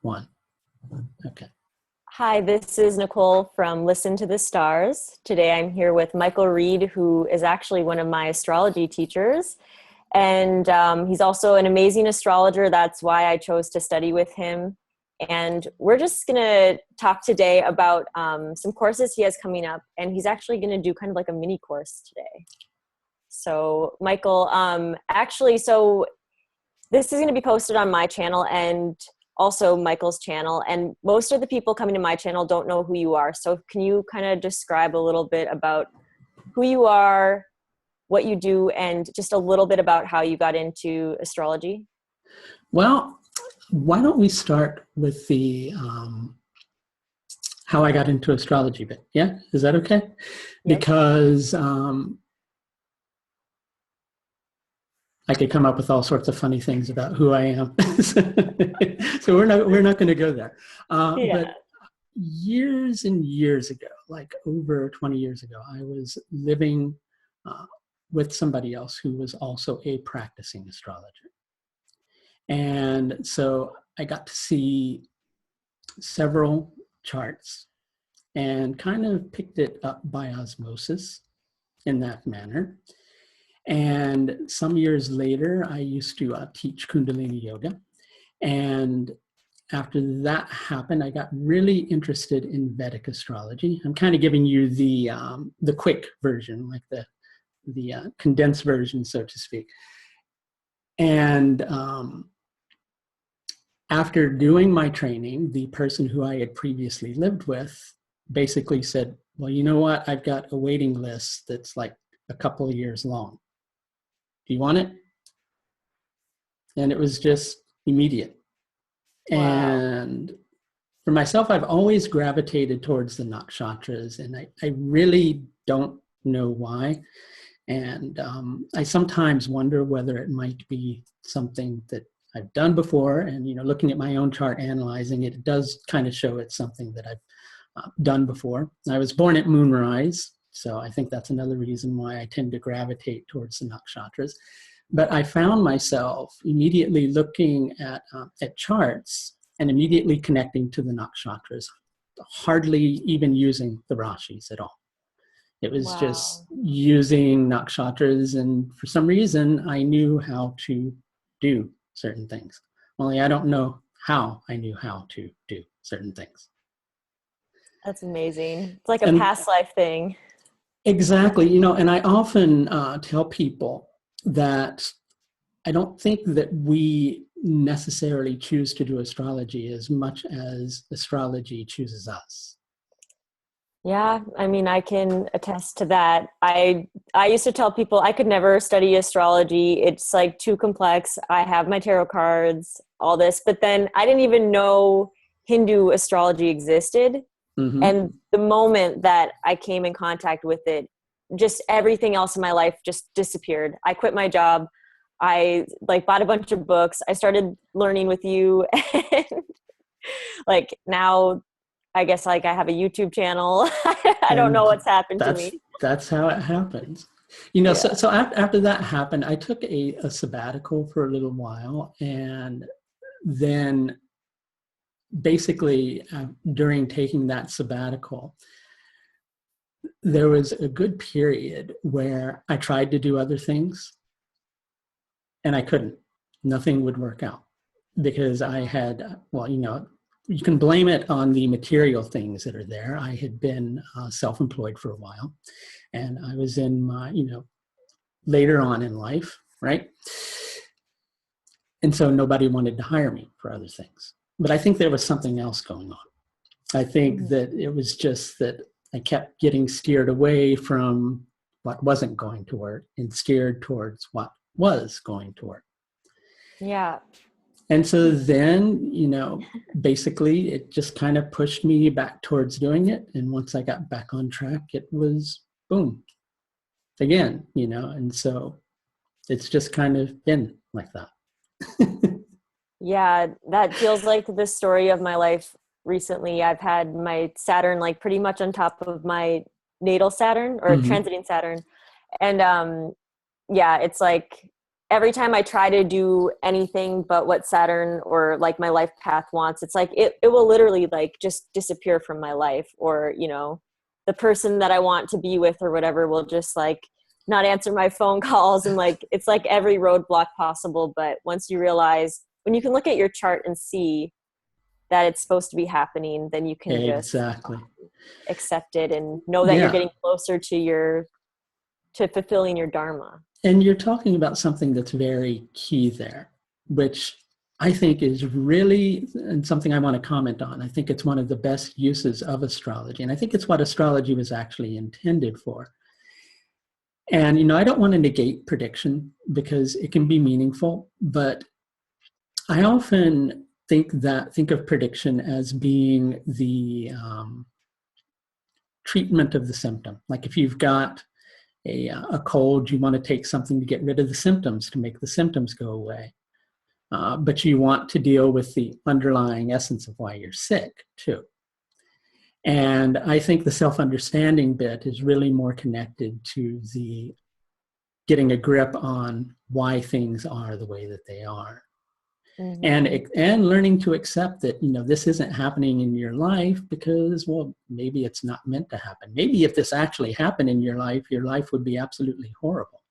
One. Okay. Hi, this is Nicole from Listen to the Stars. Today I'm here with Michael Reed, who is actually one of my astrology teachers. And he's also an amazing astrologer. That's why I chose to study with him. And we're just going to talk today about some courses he has coming up. And he's actually going to do kind of like a mini course today. So Michael, so this is going to be posted on my channel and also Michael's channel. And most of the people coming to my channel don't know who you are. So can you kind of describe a little bit about who you are, what you do, and just a little bit about how you got into astrology? Well, why don't we start with the how I got into astrology bit? Yeah, is that okay? Yep. Because I could come up with all sorts of funny things about who I am. So we're not going to go there. But years and years ago, like over 20 years ago, I was living with somebody else who was also a practicing astrologer. And so I got to see several charts and kind of picked it up by osmosis in that manner. And some years later, I used to teach Kundalini Yoga. And after that happened, I got really interested in Vedic astrology. I'm kind of giving you the quick version, like the condensed version, so to speak. And after doing my training, the person who I had previously lived with basically said, well, you know what? I've got a waiting list that's like a couple of years long. Do you want it? And it was just immediate. Wow. And for myself, I've always gravitated towards the nakshatras, and I really don't know why. And I sometimes wonder whether it might be something that I've done before. And, you know, looking at my own chart, analyzing it, it does kind of show it's something that I've done before. I was born at moonrise, so I think that's another reason why I tend to gravitate towards the nakshatras. But I found myself immediately looking at charts and immediately connecting to the nakshatras, hardly even using the rashis at all. It was just using nakshatras, and for some reason, I knew how to do certain things. Only I don't know how I knew how to do certain things. That's amazing. It's like a past life thing. Exactly. You know, and I often tell people that I don't think that we necessarily choose to do astrology as much as astrology chooses us. Yeah, I mean, I can attest to that. I used to tell people I could never study astrology. It's like too complex. I have my tarot cards, all this, but then I didn't even know Hindu astrology existed. Mm-hmm. And the moment that I came in contact with it, just everything else in my life just disappeared. I quit my job. I bought a bunch of books. I started learning with you. And now I guess I have a YouTube channel. I don't know what's happened to me. That's how it happens. You know, yeah. So after that happened, I took a sabbatical for a little while. And then basically during taking that sabbatical, there was a good period where I tried to do other things and I couldn't. Nothing would work out because I had, well, you know, you can blame it on the material things that are there. I had been self-employed for a while, and I was in my, you know, later on in life, right? And so nobody wanted to hire me for other things. But I think there was something else going on. I think that it was just that I kept getting steered away from what wasn't going to work and steered towards what was going to work. Yeah. And so then, you know, basically it just kind of pushed me back towards doing it. And once I got back on track, it was boom again, you know, and so it's just kind of been like that. Yeah, that feels like the story of my life recently. I've had my Saturn pretty much on top of my natal Saturn or transiting Saturn. And yeah, it's like every time I try to do anything but what Saturn or like my life path wants, it's like it will literally like just disappear from my life, or, you know, the person that I want to be with or whatever will just like not answer my phone calls, and like it's like every roadblock possible. But once you realize, when you can look at your chart and see that it's supposed to be happening, then you can just accept it and know that you're getting closer to fulfilling your dharma. And you're talking about something that's very key there, which I think is really, and something I want to comment on. I think it's one of the best uses of astrology. And I think it's what astrology was actually intended for. And, you know, I don't want to negate prediction because it can be meaningful, but I often think of prediction as being the treatment of the symptom. Like if you've got a cold, you want to take something to get rid of the symptoms, to make the symptoms go away. But you want to deal with the underlying essence of why you're sick too. And I think the self-understanding bit is really more connected to the getting a grip on why things are the way that they are. Mm-hmm. And learning to accept that, you know, this isn't happening in your life because, well, maybe it's not meant to happen. Maybe if this actually happened in your life would be absolutely horrible.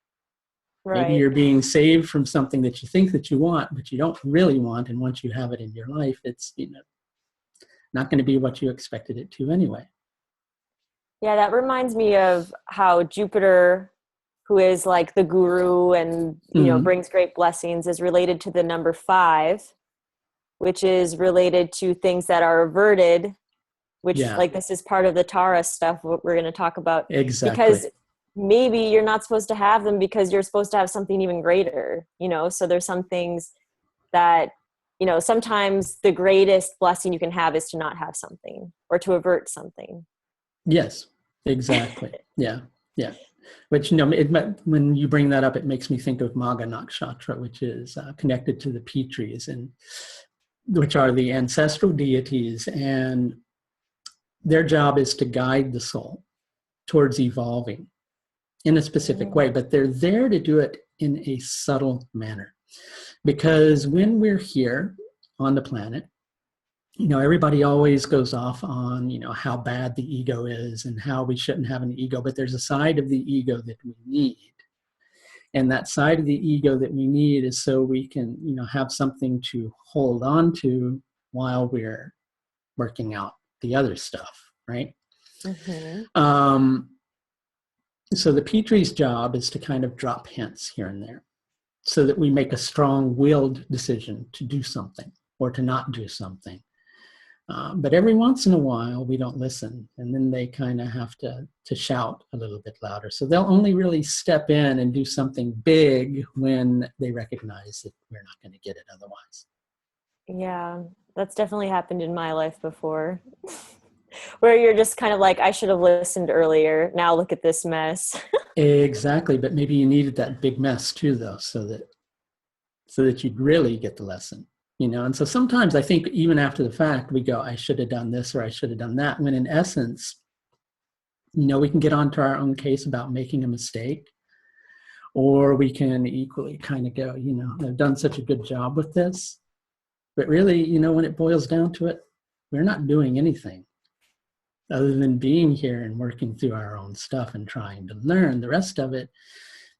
Right. Maybe you're being saved from something that you think that you want, but you don't really want. And once you have it in your life, it's, you know, not going to be what you expected it to anyway. Yeah, that reminds me of how Jupiter, who is like the guru and, you know, brings great blessings, is related to the number 5, which is related to things that are averted, which like this is part of the Tara stuff, what we're going to talk about. Exactly. Because maybe you're not supposed to have them because you're supposed to have something even greater, you know? So there's some things that, you know, sometimes the greatest blessing you can have is to not have something or to avert something. Yes, exactly. Yeah. Which, you know, when you bring that up, it makes me think of Magha Nakshatra, which is connected to the Pitris, and which are the ancestral deities, and their job is to guide the soul towards evolving in a specific way, but they're there to do it in a subtle manner. Because when we're here on the planet, you know, everybody always goes off on, you know, how bad the ego is and how we shouldn't have an ego, but there's a side of the ego that we need. And that side of the ego that we need is so we can, you know, have something to hold on to while we're working out the other stuff, right? Mm-hmm. So the Petrie's job is to kind of drop hints here and there so that we make a strong-willed decision to do something or to not do something. But every once in a while, we don't listen, and then they kind of have to shout a little bit louder. So they'll only really step in and do something big when they recognize that we're not going to get it otherwise. Yeah, that's definitely happened in my life before. Where you're just kind of like, I should have listened earlier. Now look at this mess. Exactly, but maybe you needed that big mess too, though, so that you'd really get the lesson. You know, and so sometimes I think even after the fact, we go, I should have done this or I should have done that. When in essence, you know, we can get onto our own case about making a mistake, or we can equally kind of go, you know, I've done such a good job with this. But really, you know, when it boils down to it, we're not doing anything other than being here and working through our own stuff and trying to learn. The rest of it,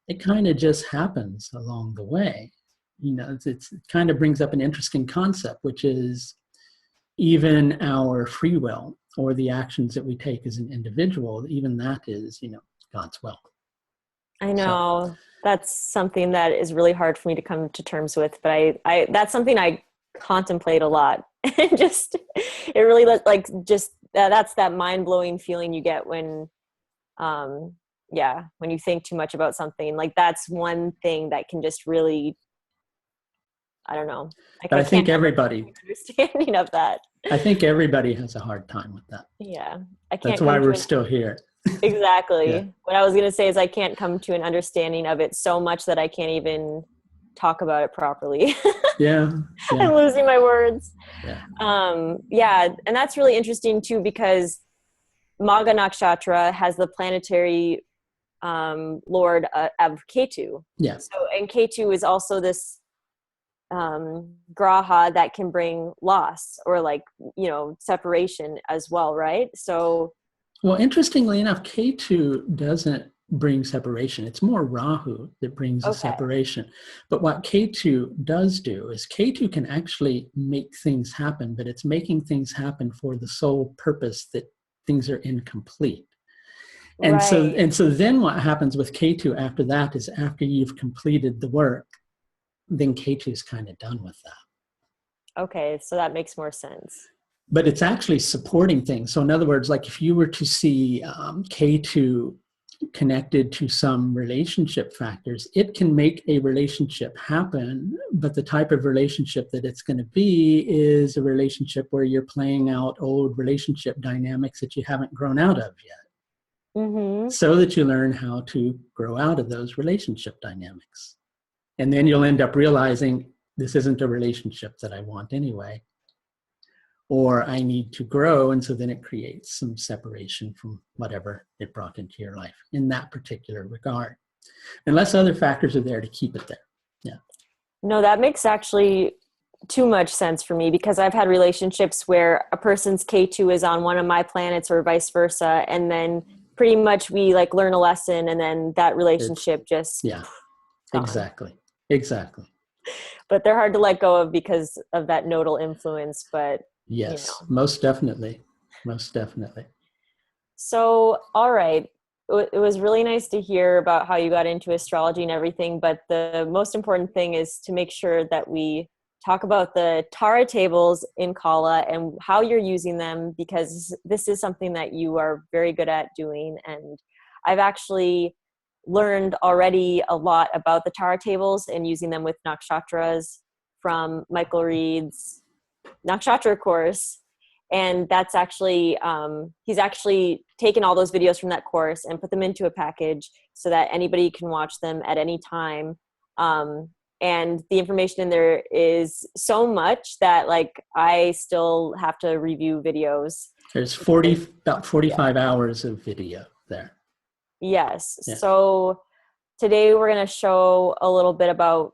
it kind of just happens along the way. You know, it kind of brings up an interesting concept, which is even our free will or the actions that we take as an individual, even that is, you know, God's will. I know. So, that's something that is really hard for me to come to terms with, but I that's something I contemplate a lot. And just, it really like just, that's that mind-blowing feeling you get when, when you think too much about something. Like that's one thing that can just really, I don't know. But I think everybody understanding of that. I think everybody has a hard time with that. Yeah. That's why we're still here. Exactly. Yeah. What I was going to say is I can't come to an understanding of it so much that I can't even talk about it properly. Yeah. I'm losing my words. Yeah. And that's really interesting too, because Magha Nakshatra has the planetary lord of Ketu. Yeah. So, and Ketu is also this graha that can bring loss or like, you know, separation as well, right? So, well, interestingly enough, K2 doesn't bring separation. It's more Rahu that brings a okay, separation. But what K2 does do is K2 can actually make things happen, but it's making things happen for the sole purpose that things are incomplete. And so, right. and so then what happens with K2 after that is after you've completed the work, then K2 is kind of done with that. Okay, so that makes more sense. But it's actually supporting things. So in other words, like if you were to see K2 connected to some relationship factors, it can make a relationship happen, but the type of relationship that it's going to be is a relationship where you're playing out old relationship dynamics that you haven't grown out of yet, Mm-hmm. so that you learn how to grow out of those relationship dynamics. And then you'll end up realizing this isn't a relationship that I want anyway, or I need to grow. And so then it creates some separation from whatever it brought into your life in that particular regard, unless other factors are there to keep it there. Yeah. No, that makes actually too much sense for me, because I've had relationships where a person's K2 is on one of my planets or vice versa. And then pretty much we like learn a lesson and then that It's, relationship just yeah, gone. exactly. But they're hard to let go of because of that nodal influence. But, you Yes, know, most definitely. Most definitely. so, all right. It was really nice to hear about how you got into astrology and everything. But the most important thing is to make sure that we talk about the Tara tables in Kala and how you're using them, because this is something that you are very good at doing. And I've actually learned already a lot about the Tara tables and using them with nakshatras from Michael Reed's Nakshatra course. And that's actually, he's actually taken all those videos from that course and put them into a package so that anybody can watch them at any time. And the information in there is so much that like I still have to review videos. There's Because, about 45 hours of video there. yes. Yeah. So today we're going to show a little bit about,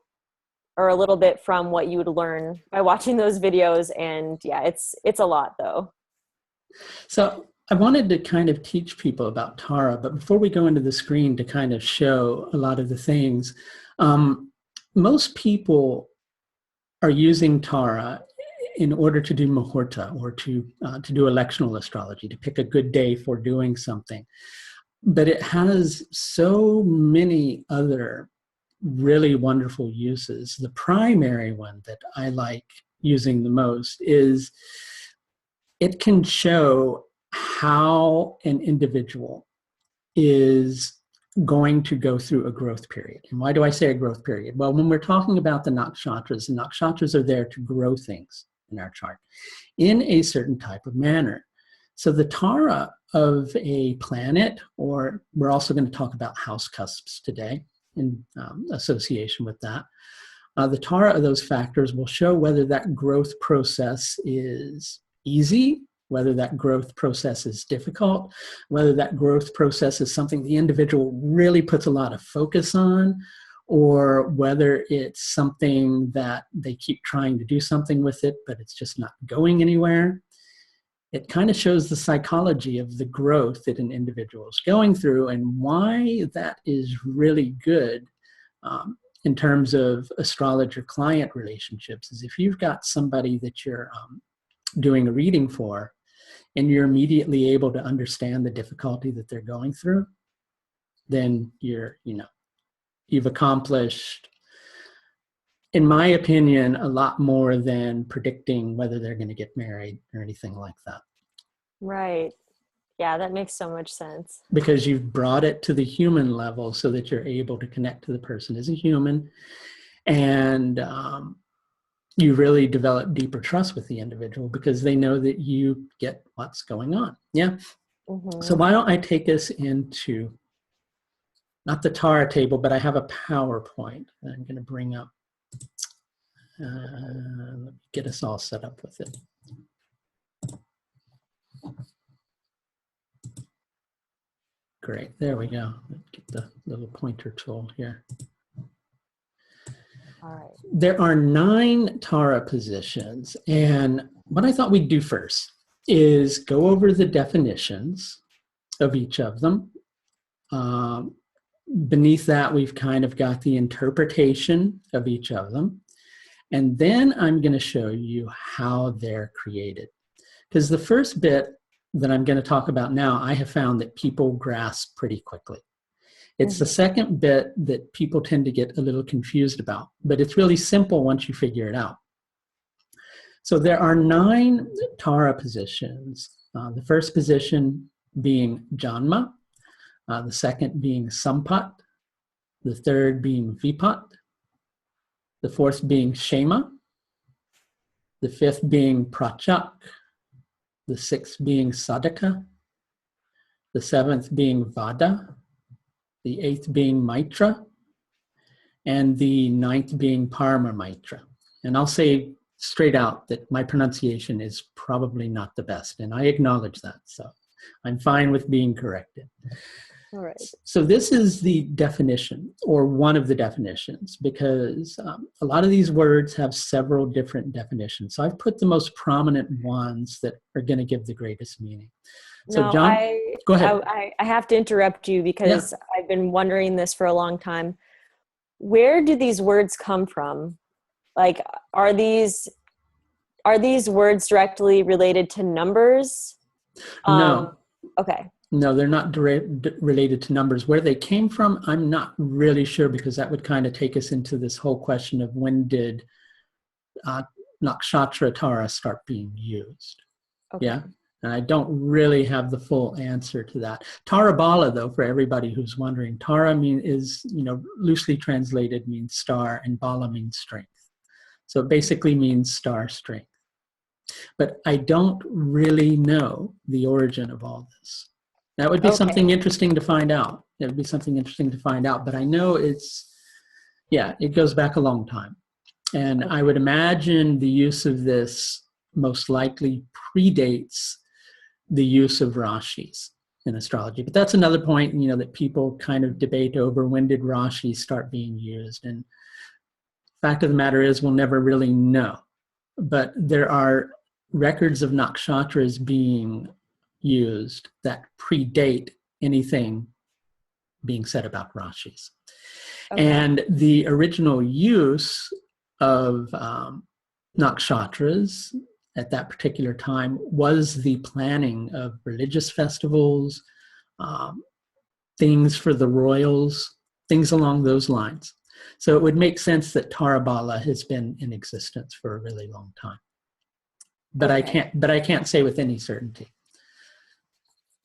or a little bit from what you would learn by watching those videos. And yeah, it's a lot though. So I wanted to kind of teach people about Tara, but before we go into the screen to kind of show a lot of the things, most people are using Tara in order to do muhurta, or to do electional astrology, to pick a good day for doing something. But it has so many other really wonderful uses. The primary one that I like using the most is it can show how an individual is going to go through a growth period. And why do I say a growth period? Well, when we're talking about the nakshatras are there to grow things in our chart in a certain type of manner. So the Tara of a planet, or we're also going to talk about house cusps today in association with that. The Tara of those factors will show whether that growth process is easy, whether that growth process is difficult, whether that growth process is something the individual really puts a lot of focus on, or whether it's something that they keep trying to do something with it, but it's just not going anywhere. It kind of shows the psychology of the growth that an individual is going through, and why that is really good in terms of astrologer-client relationships is if you've got somebody that you're doing a reading for, and you're immediately able to understand the difficulty that they're going through, then you've accomplished, in my opinion, a lot more than predicting whether they're going to get married or anything like that. Right. Yeah, that makes so much sense. Because you've brought it to the human level so that you're able to connect to the person as a human, and you really develop deeper trust with the individual because they know that you get what's going on. Yeah. Mm-hmm. So why don't I take us into, not the Tara table, but I have a PowerPoint that I'm going to bring up. Let me get us all set up with it. Great. There we go. Get the little pointer tool here. All right. There are 9 Tara positions, and what I thought we'd do first is go over the definitions of each of them. Beneath that, we've kind of got the interpretation of each of them. And then I'm going to show you how they're created. Because the first bit that I'm going to talk about now, I have found that people grasp pretty quickly. It's the second bit that people tend to get a little confused about, but it's really simple once you figure it out. So there are 9 Tara positions. The first position being Janma, the second being Sampat, the third being Vipat, the fourth being Shema, the fifth being Prachak, the sixth being Sadhaka, the seventh being Vada, the eighth being Maitra, and the ninth being Parama Maitra. And I'll say straight out that my pronunciation is probably not the best, and I acknowledge that, so I'm fine with being corrected. All right. So this is the definition, or one of the definitions, because a lot of these words have several different definitions. So I've put the most prominent ones that are going to give the greatest meaning. So no, John, go ahead. I have to interrupt you because I've been wondering this for a long time. Where do these words come from? Like, are these words directly related to numbers? No. Okay. No, they're not related to numbers. Where they came from, I'm not really sure, because that would kind of take us into this whole question of when did Nakshatra Tara start being used. Okay. Yeah, and I don't really have the full answer to that. Tara Bala, though, for everybody who's wondering, Tara is, loosely translated means star, and Bala means strength. So it basically means star strength. But I don't really know the origin of all this. That would be something interesting to find out. It would be something interesting to find out. But I know it goes back a long time. And I would imagine the use of this most likely predates the use of Rashis in astrology. But that's another point, that people kind of debate over, when did Rashis start being used? And fact of the matter is, we'll never really know. But there are records of nakshatras being used that predate anything being said about Rashis. Okay. And the original use of nakshatras at that particular time was the planning of religious festivals, things for the royals, things along those lines. So it would make sense that Tara Bala has been in existence for a really long time. But I can't say with any certainty.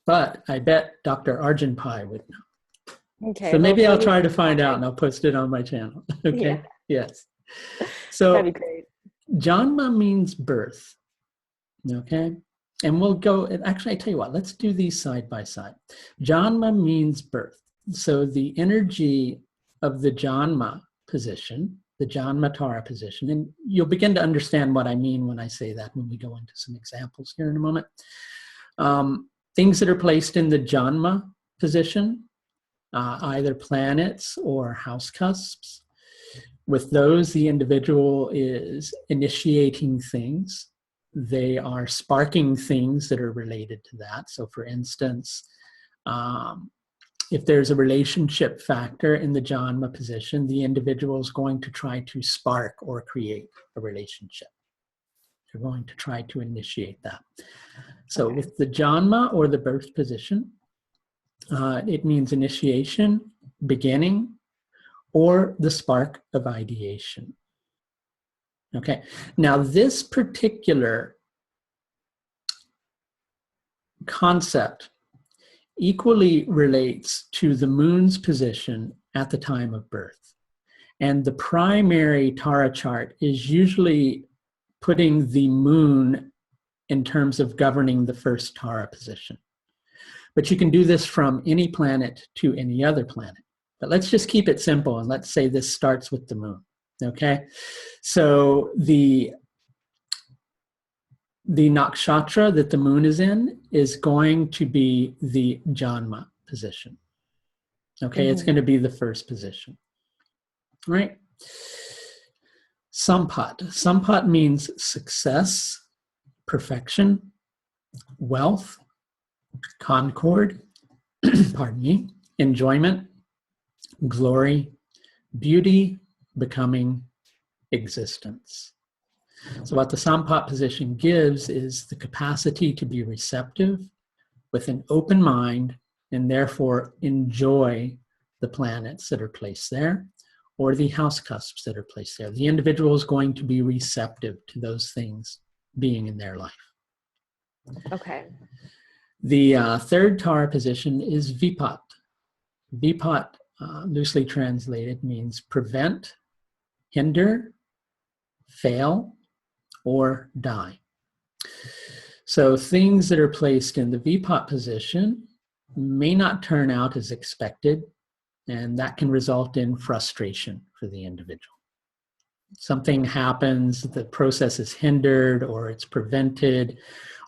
But I bet Dr. Arjun Pai would know. Okay. So maybe I'll try to find out, and I'll post it on my channel. Okay. Yeah. Yes. So that'd be great. Janma means birth. Okay. And we'll go, actually, I tell you what, let's do these side by side. Janma means birth. So the energy of the Janma position, the Janma Tara position, and you'll begin to understand what I mean when I say that when we go into some examples here in a moment. Things that are placed in the Janma position, either planets or house cusps. With those, the individual is initiating things. They are sparking things that are related to that. So for instance, if there's a relationship factor in the Janma position, the individual is going to try to spark or create a relationship. They're going to try to initiate that. So with the Janma or the birth position, it means initiation, beginning, or the spark of ideation. Okay, now this particular concept equally relates to the moon's position at the time of birth. And the primary Tara chart is usually putting the moon in terms of governing the first Tara position. But you can do this from any planet to any other planet. But let's just keep it simple, and let's say this starts with the moon, okay? So the nakshatra that the moon is in is going to be the Janma position, Okay, it's going to be the first position. All right. Sampat. Sampat means success, perfection, wealth, concord, pardon me, enjoyment, glory, beauty, becoming, existence. So what the Sampat position gives is the capacity to be receptive with an open mind and therefore enjoy the planets that are placed there or the house cusps that are placed there. The individual is going to be receptive to those things being in their life. Okay. The third Tara position is Vipat. Vipat, loosely translated, means prevent, hinder, fail, or die. So things that are placed in the Vipat position may not turn out as expected, and that can result in frustration for the individual. Something happens, the process is hindered, or it's prevented,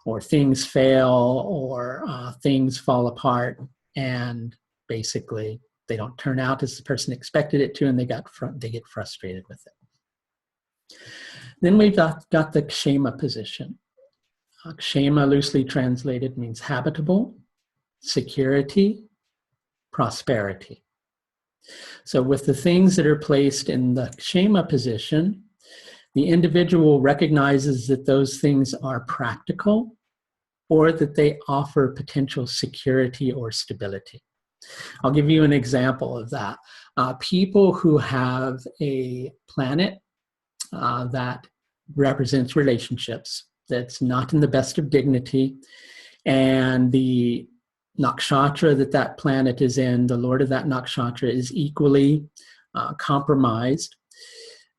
or things fail, or things fall apart, and basically they don't turn out as the person expected it to, and they get frustrated with it. Then we've got the Kshema position. Kshema, loosely translated, means habitable, security, prosperity. So with the things that are placed in the Kshema position, the individual recognizes that those things are practical or that they offer potential security or stability. I'll give you an example of that. People who have a planet that represents relationships, that's not in the best of dignity, and the nakshatra that planet is in, the lord of that nakshatra, is equally compromised.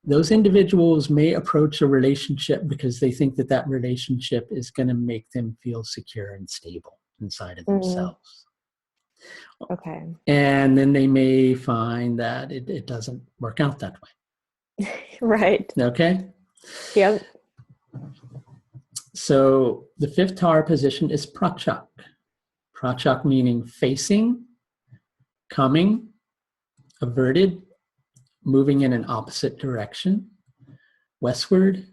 Those individuals may approach a relationship because they think that relationship is going to make them feel secure and stable inside of themselves. Okay. And then they may find that it doesn't work out that way. Right. Okay? Yep. So the fifth Tara position is Prachak. Prachak meaning facing, coming, averted, moving in an opposite direction, westward,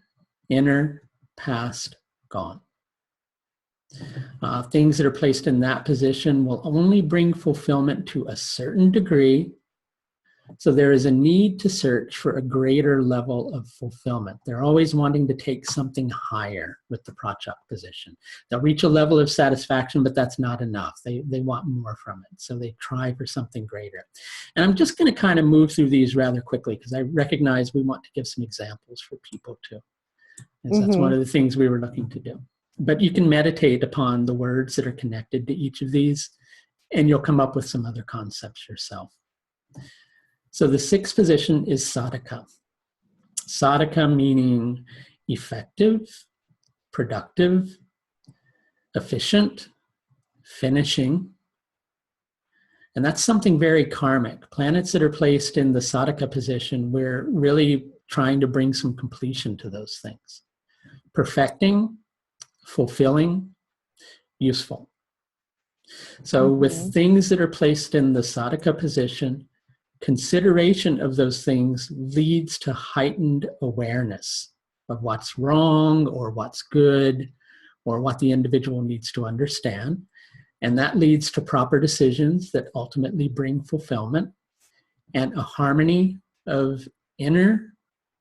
inner, past, gone. Things that are placed in that position will only bring fulfillment to a certain degree. So there is a need to search for a greater level of fulfillment. They're always wanting to take something higher with the Prachak position. They'll reach a level of satisfaction, but that's not enough. They want more from it. So they try for something greater. And I'm just going to kind of move through these rather quickly because I recognize we want to give some examples for people too. And that's one of the things we were looking to do. But you can meditate upon the words that are connected to each of these, and you'll come up with some other concepts yourself. So the sixth position is sadhaka. Sadhaka meaning effective, productive, efficient, finishing. And that's something very karmic. Planets that are placed in the sadhaka position, we're really trying to bring some completion to those things. Perfecting, fulfilling, useful. So with things that are placed in the sadhaka position, consideration of those things leads to heightened awareness of what's wrong or what's good or what the individual needs to understand. And that leads to proper decisions that ultimately bring fulfillment and a harmony of inner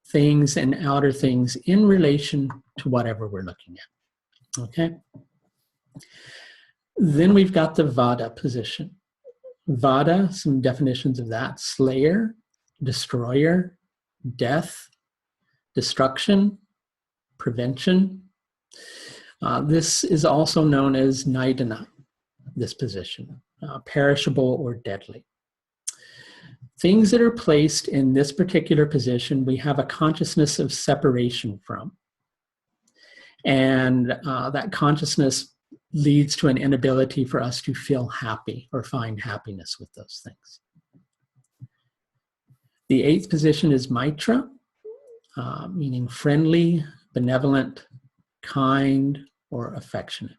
things and outer things in relation to whatever we're looking at. Okay? Then we've got the Vada position. Vada, some definitions of that: slayer, destroyer, death, destruction, prevention. This is also known as Nidana, this position, perishable or deadly. Things that are placed in this particular position, we have a consciousness of separation from. And that consciousness leads to an inability for us to feel happy or find happiness with those things. The eighth position is Maitra, meaning friendly, benevolent, kind, or affectionate.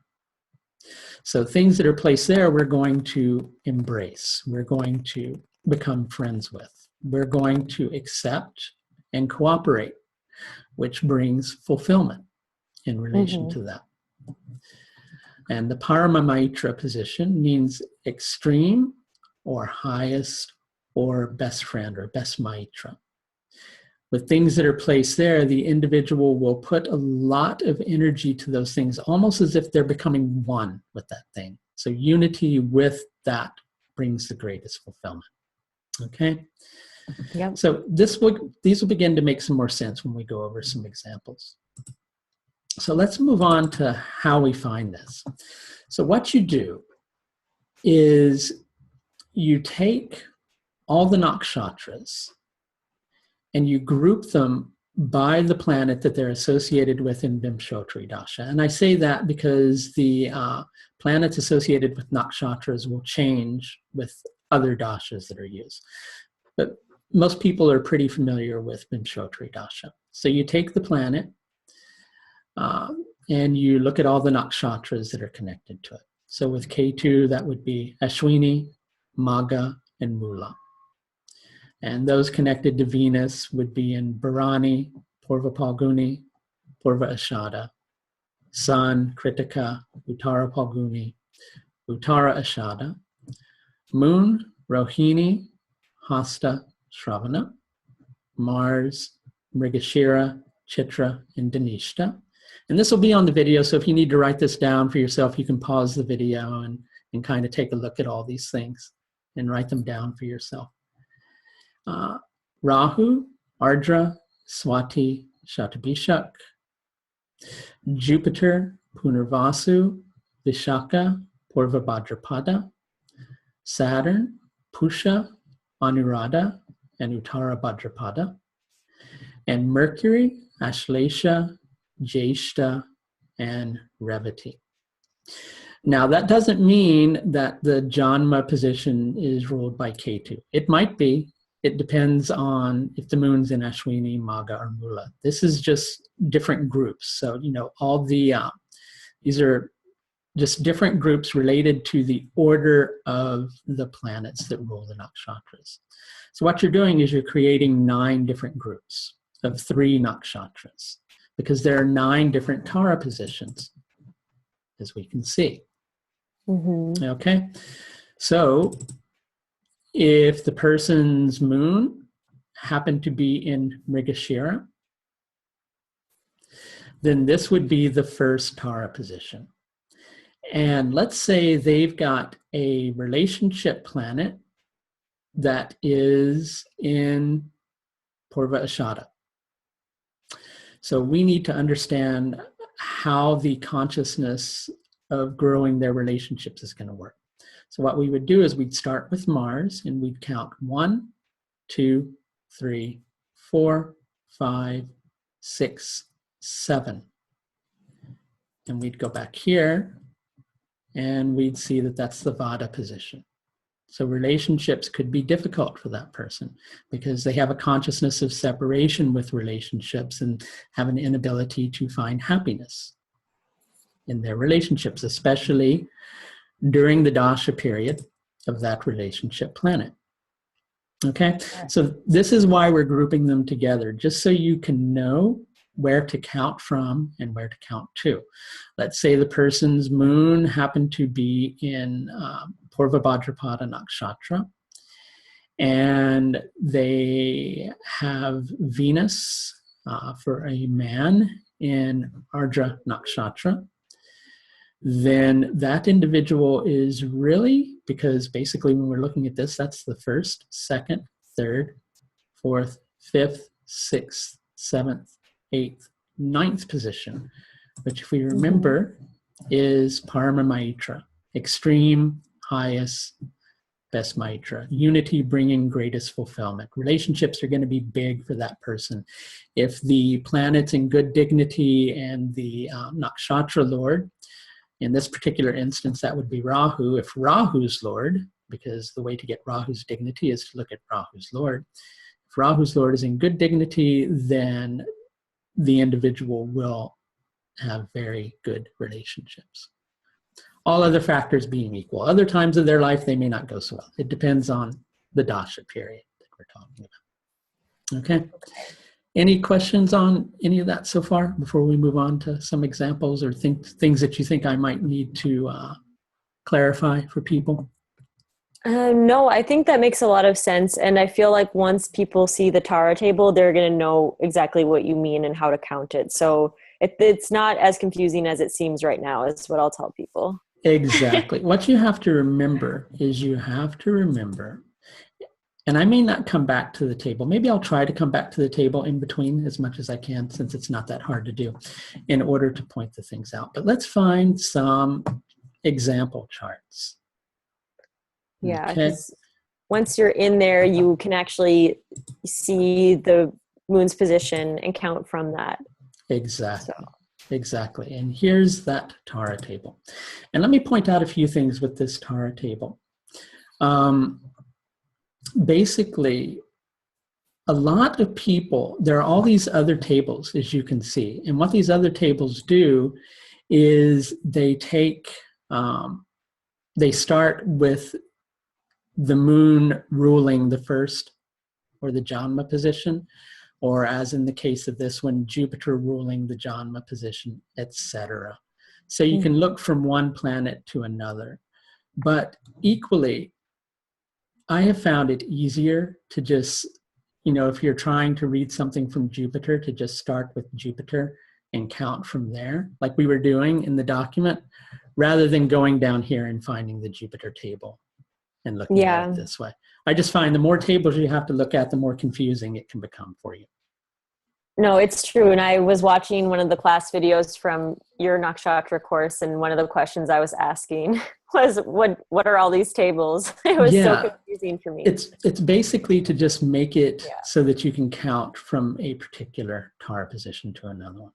So things that are placed there, we're going to embrace. We're going to become friends with. We're going to accept and cooperate, which brings fulfillment in relation to that. And the Parama Maitra position means extreme or highest or best friend or best Maitra. With things that are placed there, the individual will put a lot of energy to those things, almost as if they're becoming one with that thing. So unity with that brings the greatest fulfillment. Okay? Yep. So these will begin to make some more sense when we go over some examples. So let's move on to how we find this. So what you do is you take all the nakshatras and you group them by the planet that they're associated with in Vimshottari Dasha. And I say that because the planets associated with nakshatras will change with other dashas that are used. But most people are pretty familiar with Vimshottari Dasha. So you take the planet and you look at all the nakshatras that are connected to it. So with Ketu, that would be Ashwini, Magha, and Mula. And those connected to Venus would be in Bharani, Purva Palguni, Purva Ashadha, Sun, Kritika, Uttara Palguni, Uttara Ashadha, Moon, Rohini, Hasta, Shravana, Mars, Mrigashira, Chitra, and Dhanishta. And this will be on the video, so if you need to write this down for yourself, you can pause the video and kind of take a look at all these things and write them down for yourself. Rahu, Ardra, Swati, Shatabhishak, Jupiter, Punarvasu, Vishaka, Purva Bhadrapada, Saturn, Pusha, Anuradha, and Uttara Bhadrapada, and Mercury, Ashlesha, Jyeshta, and Revati. Now, that doesn't mean that the Janma position is ruled by Ketu. It might be. It depends on if the moon's in Ashwini, Magha, or Mula. This is just different groups. So, all the, these are just different groups related to the order of the planets that rule the nakshatras. So what you're doing is you're creating 9 different groups of 3 nakshatras, because there are 9 different Tara positions, as we can see. Okay, so if the person's moon happened to be in Mrigashira, then this would be the first Tara position. And let's say they've got a relationship planet that is in Purva Ashadha. So we need to understand how the consciousness of growing their relationships is going to work. So what we would do is we'd start with Mars and we'd count 1, 2, 3, 4, 5, 6, 7. And we'd go back here and we'd see that that's the Vada position. So relationships could be difficult for that person because they have a consciousness of separation with relationships and have an inability to find happiness in their relationships, especially during the Dasha period of that relationship planet. Okay, so this is why we're grouping them together, just so you can know where to count from and where to count to. Let's say the person's moon happened to be in Purva Bhadrapada Nakshatra, and they have Venus for a man in Ardra Nakshatra. Then that individual is really, because basically when we're looking at this, that's the 1st, 2nd, 3rd, 4th, 5th, 6th, 7th, 8th, 9th position, which if we remember is Parama Maitra, extreme, highest, best Maitra, unity bringing greatest fulfillment. Relationships are going to be big for that person. If the planet's in good dignity and the Nakshatra Lord, in this particular instance, that would be Rahu. If Rahu's Lord, because the way to get Rahu's dignity is to look at Rahu's Lord. If Rahu's Lord is in good dignity, then the individual will have very good relationships. All other factors being equal. Other times of their life, they may not go so well. It depends on the Dasha period that we're talking about. Okay. Any questions on any of that so far before we move on to some examples or things that you think I might need to clarify for people? No, I think that makes a lot of sense. And I feel like once people see the Tara table, they're going to know exactly what you mean and how to count it. So it's not as confusing as it seems right now, is what I'll tell people. Exactly. What you have to remember is and I may not come back to the table. Maybe I'll try to come back to the table in between as much as I can, since it's not that hard to do, in order to point the things out. But let's find some example charts. Yeah, Okay. because once you're in there, you can actually see the moon's position and count from that. Exactly. So. Exactly. And here's that Tara table. And let me point out a few things with this Tara table. Basically, a lot of people, there are all these other tables, as you can see. And what these other tables do is they start with the moon ruling the first or the Janma position, or as in the case of this one, Jupiter ruling the Janma position, etc. So you can look from one planet to another. But equally, I have found it easier to just, if you're trying to read something from Jupiter, to just start with Jupiter and count from there, like we were doing in the document, rather than going down here and finding the Jupiter table and looking at it this way. I just find the more tables you have to look at, the more confusing it can become for you. No, it's true. And I was watching one of the class videos from your Nakshatra course, and one of the questions I was asking was, what are all these tables? It was so confusing for me. It's basically to just make it so that you can count from a particular Tara position to another one.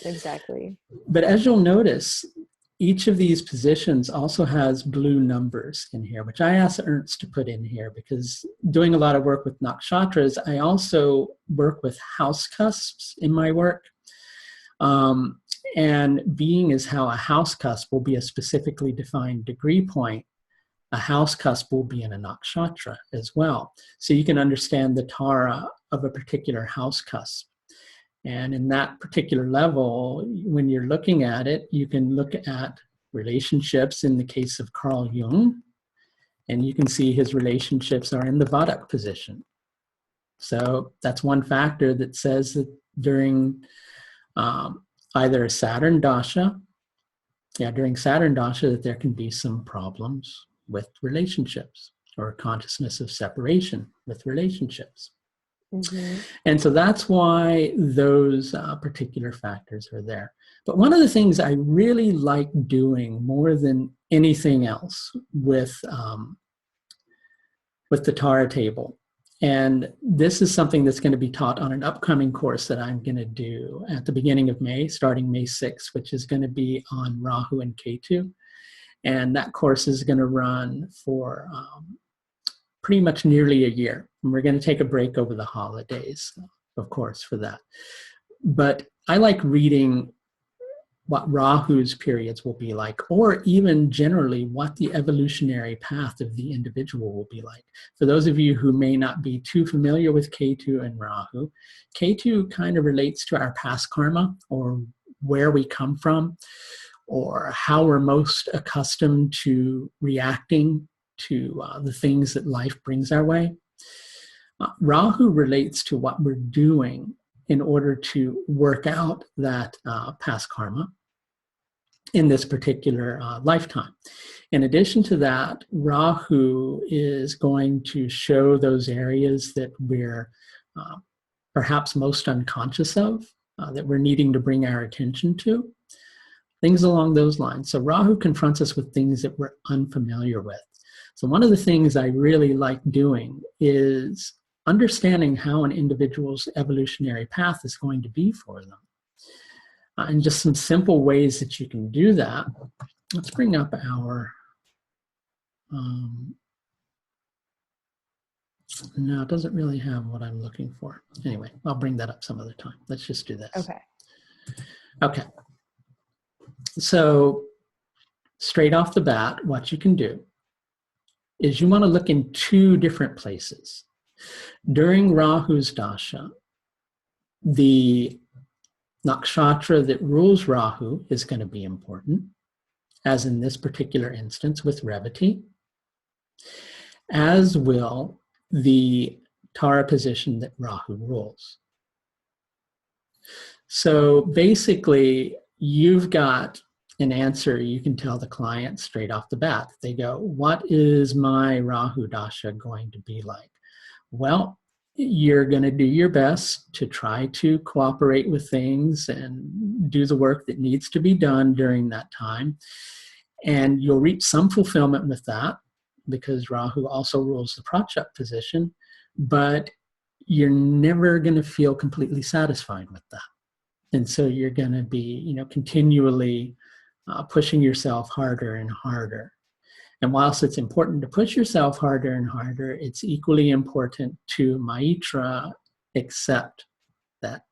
Exactly. But as you'll notice, each of these positions also has blue numbers in here, which I asked Ernst to put in here because doing a lot of work with nakshatras, I also work with house cusps in my work. And being as how a house cusp will be a specifically defined degree point, a house cusp will be in a nakshatra as well. So you can understand the Tara of a particular house cusp. And in that particular level, when you're looking at it, you can look at relationships in the case of Carl Jung, and you can see his relationships are in the Vadak position. So that's one factor that says that during either a Saturn Dasha, during Saturn Dasha, that there can be some problems with relationships or consciousness of separation with relationships. Mm-hmm. And so that's why those particular factors are there. But one of the things I really like doing more than anything else with the Tara table, and this is something that's going to be taught on an upcoming course that I'm going to do at the beginning of May, starting May 6th, which is going to be on Rahu and Ketu. And that course is going to run for pretty much nearly a year. And we're going to take a break over the holidays, of course, for that. But I like reading what Rahu's periods will be like, or even generally what the evolutionary path of the individual will be like. For those of you who may not be too familiar with Ketu and Rahu, Ketu kind of relates to our past karma, or where we come from, or how we're most accustomed to reacting to the things that life brings our way. Rahu relates to what we're doing in order to work out that past karma in this particular lifetime. In addition to that, Rahu is going to show those areas that we're perhaps most unconscious of, that we're needing to bring our attention to, things along those lines. So Rahu confronts us with things that we're unfamiliar with. So one of the things I really like doing is understanding how an individual's evolutionary path is going to be for them. And just some simple ways that you can do that. Let's bring up our, no, it doesn't really have what I'm looking for. Anyway, I'll bring that up some other time. Let's just do this. Okay. Okay. So straight off the bat, what you can do is you want to look in two different places. During Rahu's Dasha, the Nakshatra that rules Rahu is going to be important, as in this particular instance with Revati, as will the Tara position that Rahu rules. So basically, you've got an answer you can tell the client straight off the bat. They go, what is my Rahu Dasha going to be like? Well, you're going to do your best to try to cooperate with things and do the work that needs to be done during that time. And you'll reach some fulfillment with that because Rahu also rules the Pratyek position, but you're never going to feel completely satisfied with that. And so you're going to be, continually pushing yourself harder and harder. And whilst it's important to push yourself harder and harder, it's equally important to Maitra accept that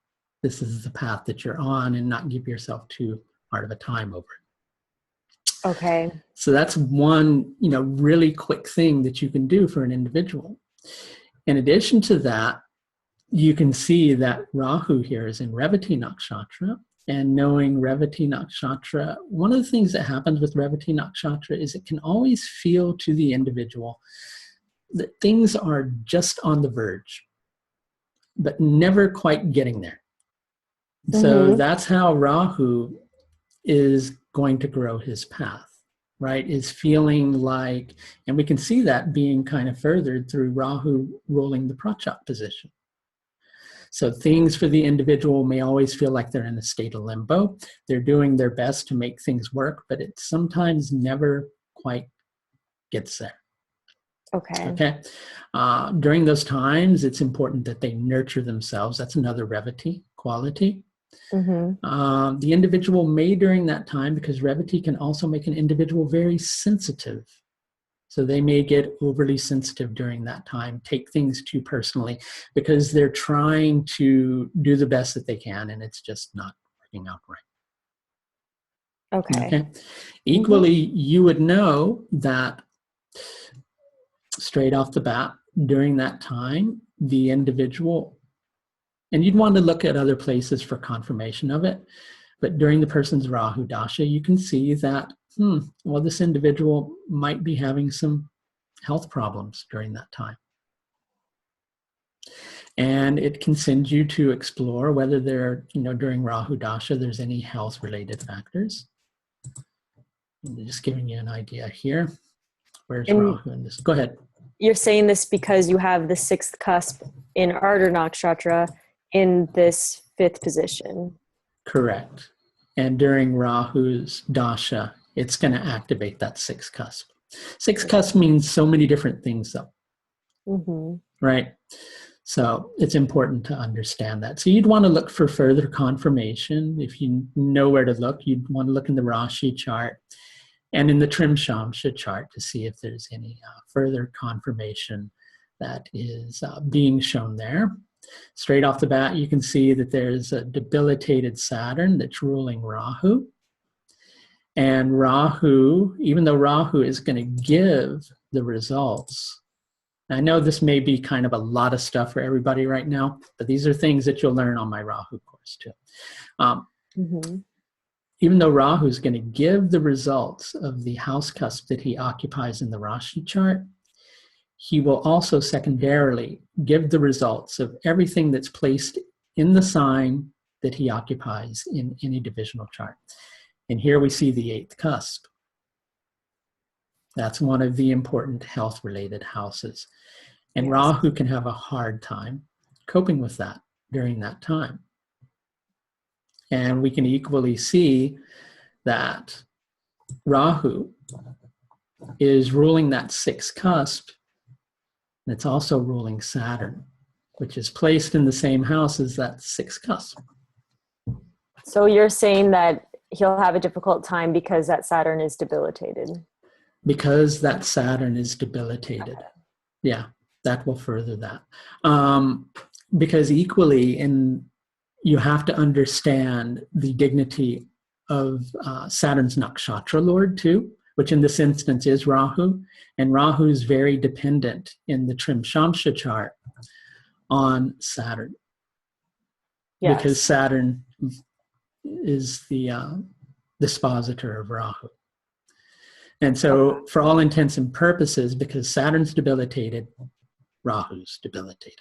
this is the path that you're on and not give yourself too hard of a time over it. Okay. So that's one, really quick thing that you can do for an individual. In addition to that, you can see that Rahu here is in Revati Nakshatra. And knowing Revati Nakshatra, one of the things that happens with Revati Nakshatra is it can always feel to the individual that things are just on the verge, but never quite getting there. Mm-hmm. So that's how Rahu is going to grow his path, right? Is feeling like, and we can see that being kind of furthered through Rahu ruling the Pratyek position. So things for the individual may always feel like they're in a state of limbo. They're doing their best to make things work, but it sometimes never quite gets there. Okay. During those times, it's important that they nurture themselves. That's another Revati quality. Mm-hmm. The individual may, during that time, because Revati can also make an individual very sensitive. So they may get overly sensitive during that time, take things too personally, because they're trying to do the best that they can, and it's just not working out right. Okay. Equally, you would know that straight off the bat, during that time, the individual, and you'd want to look at other places for confirmation of it, but during the person's Rahu Dasha, you can see that this individual might be having some health problems during that time. And it can send you to explore whether there, during Rahu Dasha, there's any health-related factors. I'm just giving you an idea here. Where's Rahu in this? Go ahead. You're saying this because you have the sixth cusp in Ardha Nakshatra in this fifth position. Correct. And during Rahu's Dasha, it's going to activate that sixth cusp. Sixth cusp means so many different things, though. Mm-hmm. Right? So it's important to understand that. So you'd want to look for further confirmation. If you know where to look, you'd want to look in the Rashi chart and in the Trim Shamsha chart to see if there's any further confirmation that is being shown there. Straight off the bat, you can see that there's a debilitated Saturn that's ruling Rahu. And Rahu, even though Rahu is going to give the results, I know this may be kind of a lot of stuff for everybody right now, but these are things that you'll learn on my Rahu course too. Even though Rahu is going to give the results of the house cusp that he occupies in the Rashi chart, he will also secondarily give the results of everything that's placed in the sign that he occupies in any divisional chart. And here we see the eighth cusp. That's one of the important health-related houses. And Rahu can have a hard time coping with that during that time. And we can equally see that Rahu is ruling that sixth cusp, and it's also ruling Saturn, which is placed in the same house as that sixth cusp. So you're saying that he'll have a difficult time because that Saturn is debilitated? Because that Saturn is debilitated. Yeah, that will further that. Because equally, you have to understand the dignity of Saturn's Nakshatra Lord too. which in this instance is Rahu. And Rahu is very dependent in the Trimshamsha chart on Saturn. Yes. Because Saturn is the dispositor of Rahu. And so for all intents and purposes, because Saturn's debilitated, Rahu's debilitated.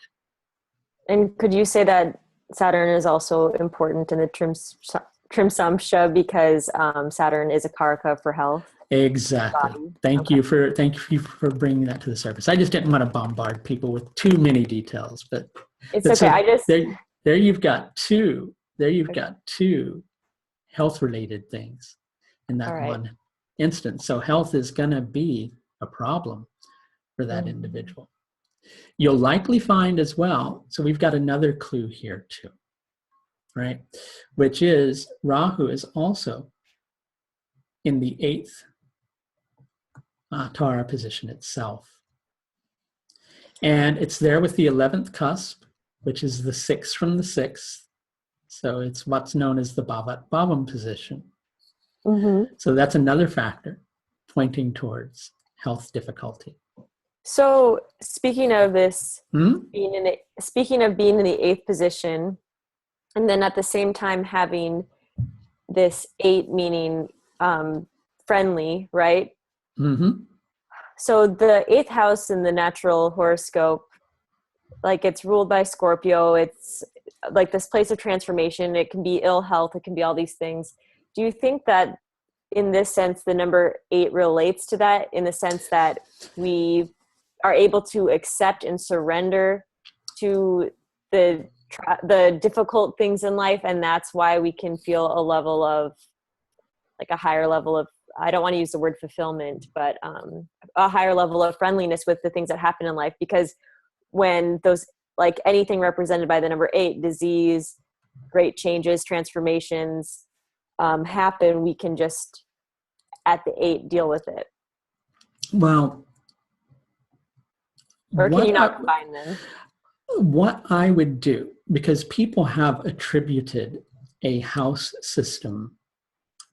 And could you say that Saturn is also important in the Trimsamsha because Saturn is a karaka for health? Exactly. Body. Thank you for bringing that to the surface. I just didn't want to bombard people with too many details, but it's okay. So there you've got two. There you've got two health-related things in that one instance. So health is going to be a problem for that individual. You'll likely find as well, so we've got another clue here too, right? Which is Rahu is also in the 8th Tara position itself. And it's there with the 11th cusp, which is the 6th from the 6th. So it's what's known as the Bhavat Bhavam position. Mm-hmm. So that's another factor pointing towards health difficulty. So speaking of this, speaking of being in the 8th position, and then at the same time having this 8 meaning friendly, right? Mm-hmm. So the 8th house in the natural horoscope, like it's ruled by Scorpio. It's like this place of transformation. It can be ill health. It can be all these things. Do you think that in this sense, the number 8 relates to that in the sense that we are able to accept and surrender to the difficult things in life, and that's why we can feel a level of, like a higher level of, I don't want to use the word fulfillment, but a higher level of friendliness with the things that happen in life? Because when those, like anything represented by the number 8, disease, great changes, transformations happen, we can just at the 8 deal with it. Well, or can you not combine them? What I would do, because people have attributed a house system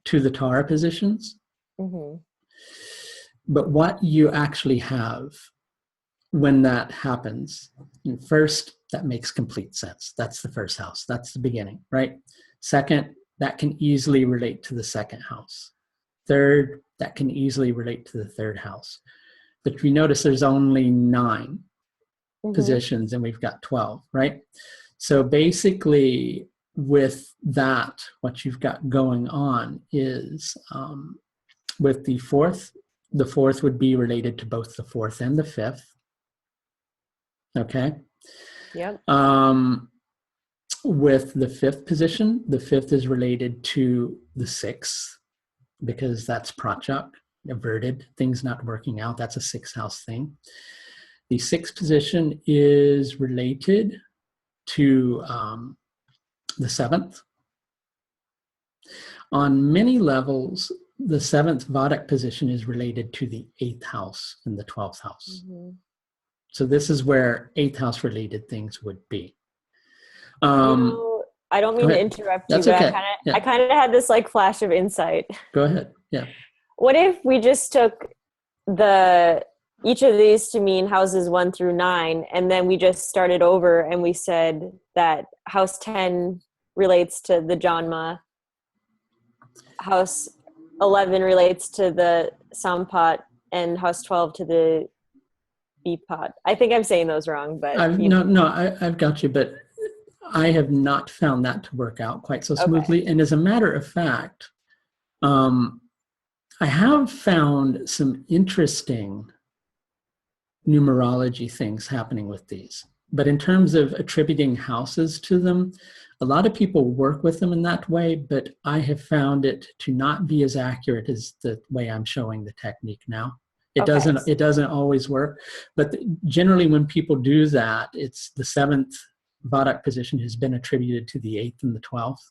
to the Tara positions, but what you actually have when that happens, first, that makes complete sense. That's the first house. That's the beginning, right? Second, that can easily relate to the second house. Third, that can easily relate to the third house. But we notice there's only 9 positions and we've got 12, right? So basically with that, what you've got going on is with the fourth would be related to both the 4th and the 5th. Okay. Yep. With the 5th position, the 5th is related to the 6th because that's pratchak, averted, things not working out. That's a 6th house thing. The 6th position is related to the 7th. On many levels, the 7th Vedic position is related to the 8th house and the 12th house. So this is where 8th house related things would be. I don't mean to interrupt you, That's but okay. I kind of had this like flash of insight. Go ahead. Yeah. What if we just took each of these to mean houses 1 through 9, and then we just started over and we said that house 10 relates to the Janma, house 11 relates to the Sampat, and house 12 to the Bipat. I think I'm saying those wrong, but I've got you, but I have not found that to work out quite so smoothly. Okay. And as a matter of fact, I have found some interesting numerology things happening with these. But in terms of attributing houses to them, a lot of people work with them in that way, but I have found it to not be as accurate as the way I'm showing the technique now. It doesn't always work, but generally when people do that, it's the 7th Vedic position has been attributed to the 8th and the 12th.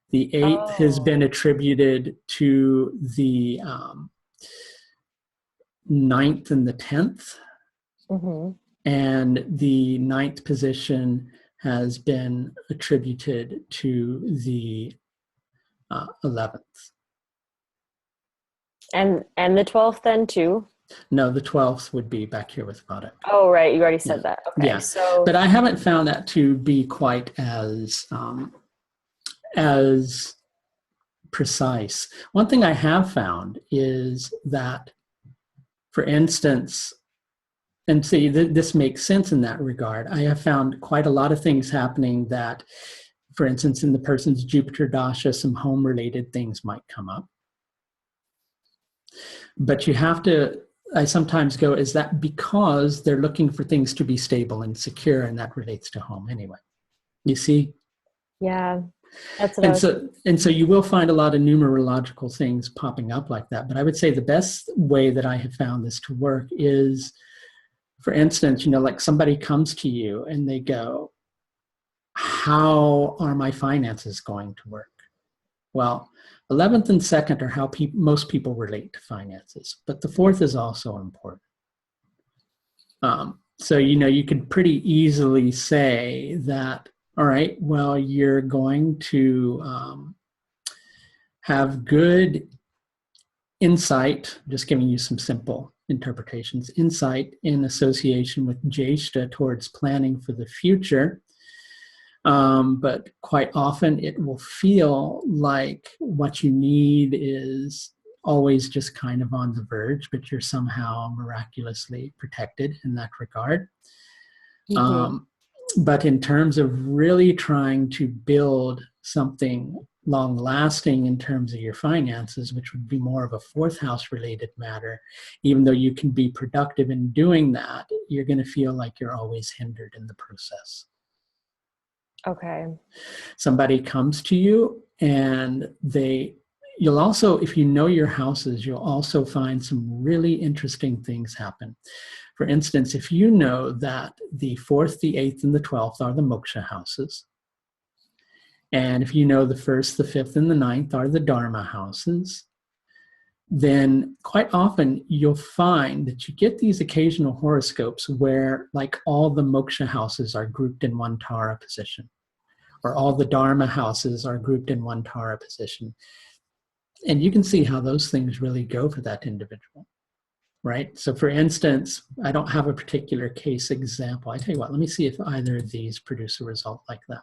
The 8th has been attributed to the 9th and the 10th. And the 9th position has been attributed to the 11th. And the 12th then too? No, the 12th would be back here with Vata. Oh, right. You already Yeah. said that. Okay. Yeah. So, But I haven't found that to be quite as precise. One thing I have found is that, for instance, and see, this makes sense in that regard. I have found quite a lot of things happening that, for instance, in the person's Jupiter Dasha, some home-related things might come up. But you have to, I sometimes go, is that because they're looking for things to be stable and secure, and that relates to home anyway? You see? yeah, that's what I was And so you will find a lot of numerological things popping up like that. But I would say the best way that I have found this to work is, for instance, like somebody comes to you and they go, how are my finances going to work? Well, 11th and 2nd are how most people relate to finances, but the 4th is also important. So, you could pretty easily say that, all right, well, you're going to have good insight, just giving you some simple interpretations, insight in association with Jeshta towards planning for the future. But quite often it will feel like what you need is always just kind of on the verge, but you're somehow miraculously protected in that regard. Mm-hmm. But in terms of really trying to build something long lasting in terms of your finances, which would be more of a 4th house related matter, even though you can be productive in doing that, you're going to feel like you're always hindered in the process. Okay. Somebody comes to you and you'll also, if you know your houses, you'll also find some really interesting things happen. For instance, if you know that the 4th, the 8th, and the 12th are the moksha houses, and if you know the 1st, the 5th, and the 9th are the dharma houses, then quite often you'll find that you get these occasional horoscopes where like all the moksha houses are grouped in one Tara position, or all the dharma houses are grouped in one Tara position. And you can see how those things really go for that individual, right? So for instance, I don't have a particular case example. I tell you what, let me see if either of these produce a result like that.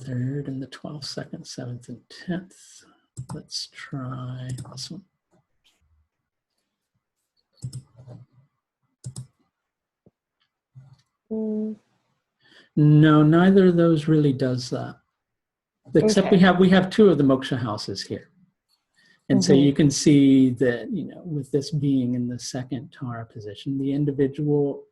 3rd and the 12th, 2nd, 7th, and 10th. Let's try this one. No, neither of those really does that. Except Okay. we have 2 of the moksha houses here. And so you can see that, with this being in the 2nd Tara position, the individual,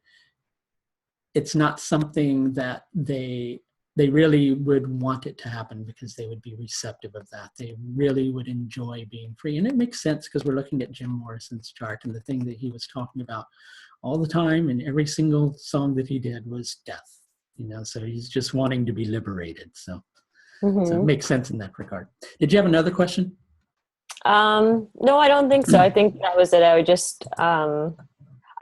it's not something that they really would want it to happen because they would be receptive of that. They really would enjoy being free. And it makes sense because we're looking at Jim Morrison's chart, and the thing that he was talking about all the time in every single song that he did was death. So he's just wanting to be liberated. So it makes sense in that regard. Did you have another question? No, I don't think so. I think that was it. I would just, I'm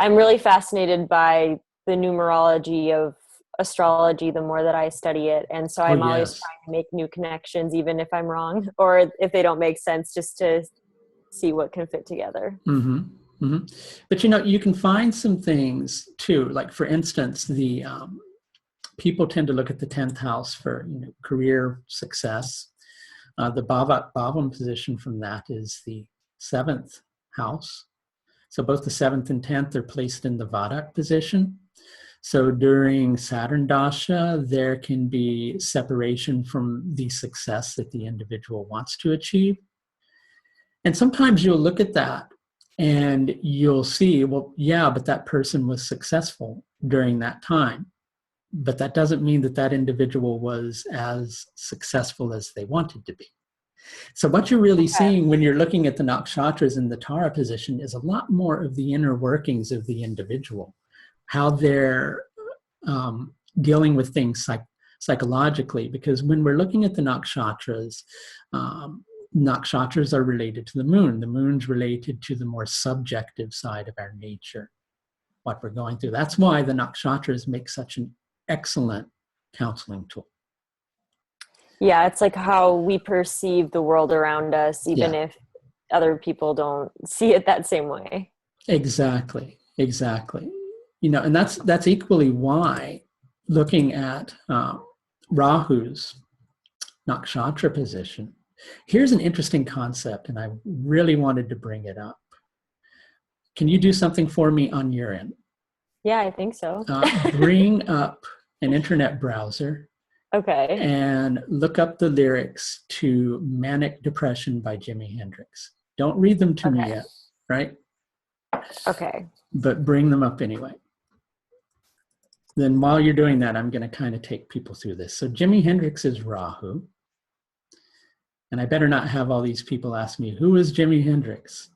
really fascinated by the numerology of astrology the more that I study it. And so I'm always trying to make new connections, even if I'm wrong, or if they don't make sense, just to see what can fit together. But, you can find some things too, like for instance, the people tend to look at the 10th house for, career success. The Bhavam position from that is the 7th house. So both the 7th and 10th are placed in the Vadak position. So during Saturn Dasha, there can be separation from the success that the individual wants to achieve. And sometimes you'll look at that and you'll see, well, yeah, but that person was successful during that time. But that doesn't mean that that individual was as successful as they wanted to be. So what you're really seeing when you're looking at the nakshatras in the Tara position is a lot more of the inner workings of the individual, how they're dealing with things psychologically. Because when we're looking at the nakshatras, nakshatras are related to the moon. The moon's related to the more subjective side of our nature, what we're going through. That's why the nakshatras make such an excellent counseling tool. Yeah, it's like how we perceive the world around us, even Yeah, if other people don't see it that same way. exactly, exactly. And that's equally why looking at Rahu's Nakshatra position. Here's an interesting concept, and I really wanted to bring it up. Can you do something for me on your end? Yeah, I think so. Bring up an internet browser Okay. and look up the lyrics to Manic Depression by Jimi Hendrix. Don't read them to me Okay. yet, right? Okay. But bring them up anyway. Then while you're doing that, I'm going to kind of take people through this. So Jimi Hendrix is Rahu. And I better not have all these people ask me, who is Jimi Hendrix?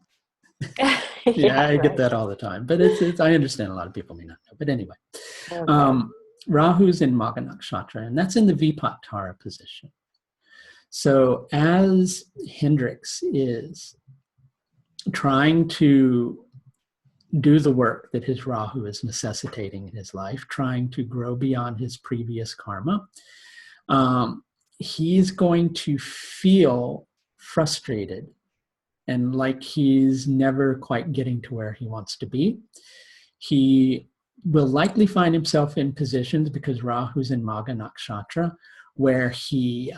Yeah, I get that all the time. But it's I understand a lot of people may not know. But anyway, Okay. Rahu's in Magha Nakshatra, and that's in the Vipattara position. So as Hendrix is trying to do the work that his Rahu is necessitating in his life, trying to grow beyond his previous karma, he's going to feel frustrated and like he's never quite getting to where he wants to be. He will likely find himself in positions, because Rahu's in Magha Nakshatra, where he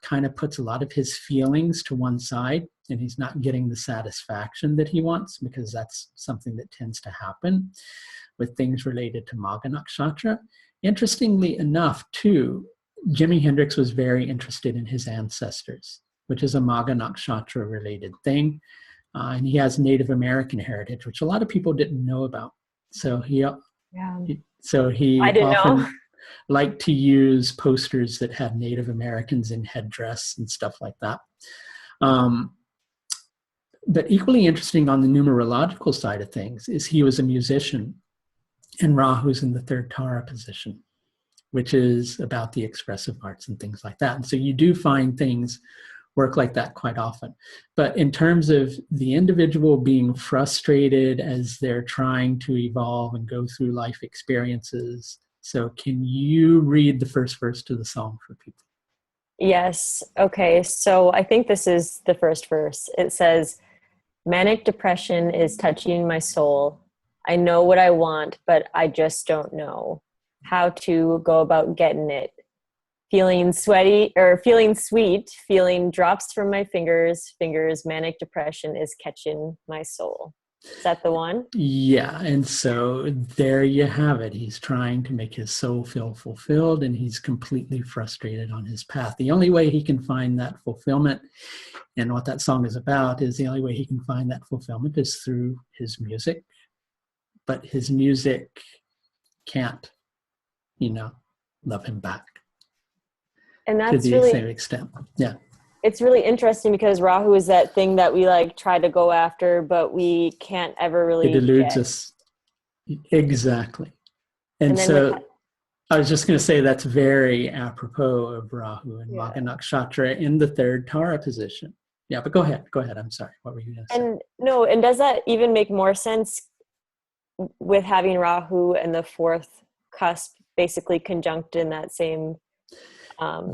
kind of puts a lot of his feelings to one side, and he's not getting the satisfaction that he wants, because that's something that tends to happen with things related to Magha Nakshatra. Interestingly enough, too, Jimi Hendrix was very interested in his ancestors, which is a Magha Nakshatra related thing. And he has Native American heritage, which a lot of people didn't know about. So he I didn't know. often liked to use posters that had Native Americans in headdress and stuff like that. But equally interesting on the numerological side of things is he was a musician, and Rahu's in the third Tara position, which is about the expressive arts and things like that. And so you do find things work like that quite often. But in terms of the individual being frustrated as they're trying to evolve and go through life experiences, so can you read the first verse to the song for people? Yes. Okay. So I think this is the first verse. It says, "Manic depression is touching my soul. I know what I want, but I just don't know how to go about getting it. Feeling sweaty or feeling sweet, feeling drops from my fingers. Manic depression is catching my soul." Is that the one? Yeah, and so there you have it. He's trying to make his soul feel fulfilled, and he's completely frustrated on his path. The only way he can find that fulfillment, and what that song is about, is the only way he can find that fulfillment is through his music. But his music can't, love him back And to that's the really, same extent. Yeah. it's really interesting because Rahu is that thing that we like try to go after, but we can't ever It really eludes get. us. Exactly. And And then with so I was just going to say that's very apropos of Rahu and yeah. Magha Nakshatra in the third Tara position. Yeah, but go ahead. Go ahead. I'm sorry. What were you going to say? And no, and does that even make more sense with having Rahu and the fourth cusp basically conjunct in that same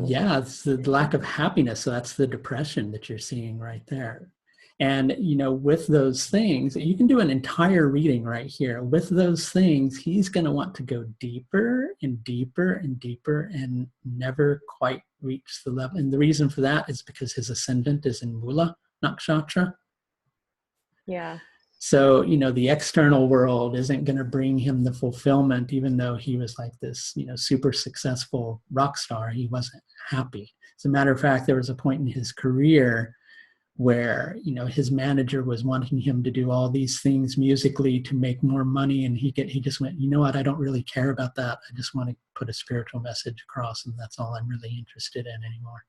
Yeah, it's the lack of happiness. So that's the depression that you're seeing right there. And, with those things, you can do an entire reading right here. With those things, he's going to want to go deeper and deeper and deeper and never quite reach the level. And the reason for that is because his ascendant is in Mula Nakshatra. yeah. So, the external world isn't going to bring him the fulfillment, even though he was like this, super successful rock star. He wasn't happy. As a matter of fact, there was a point in his career where, his manager was wanting him to do all these things musically to make more money. And he just went, you know what? I don't really care about that. I just want to put a spiritual message across. And that's all I'm really interested in anymore.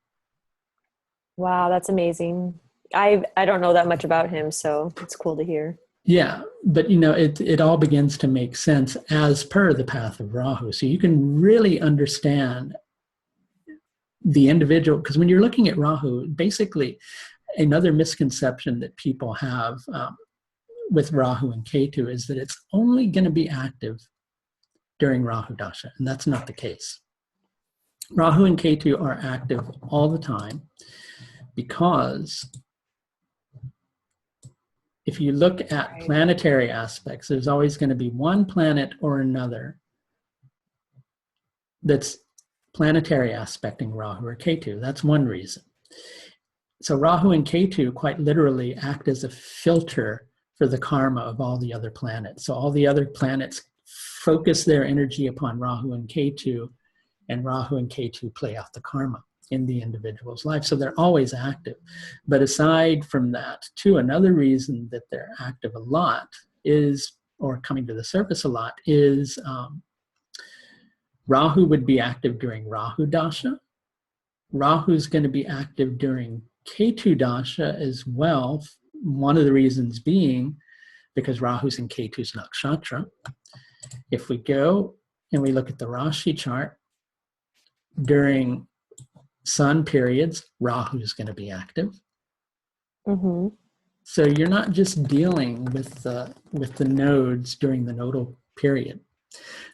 Wow, that's amazing. I don't know that much about him, so it's cool to hear. Yeah, but it all begins to make sense as per the path of Rahu. So you can really understand the individual, because when you're looking at Rahu, basically another misconception that people have with Rahu and Ketu is that it's only going to be active during Rahu Dasha, and that's not the case. Rahu and Ketu are active all the time because if you look at planetary aspects, there's always going to be one planet or another that's planetary aspecting Rahu or Ketu. That's one reason. So Rahu and Ketu quite literally act as a filter for the karma of all the other planets. So all the other planets focus their energy upon Rahu and Ketu, and Rahu and Ketu play out the karma in the individual's life. So they're always active. But aside from that, too, another reason that they're active a lot is, or coming to the surface a lot, is Rahu would be active during Rahu Dasha. Rahu's going to be active during Ketu Dasha as well. One of the reasons being because Rahu's in Ketu's Nakshatra. If we go and we look at the Rashi chart, during sun periods, Rahu is going to be active. Mm-hmm. So you're not just dealing with the nodes during the nodal period.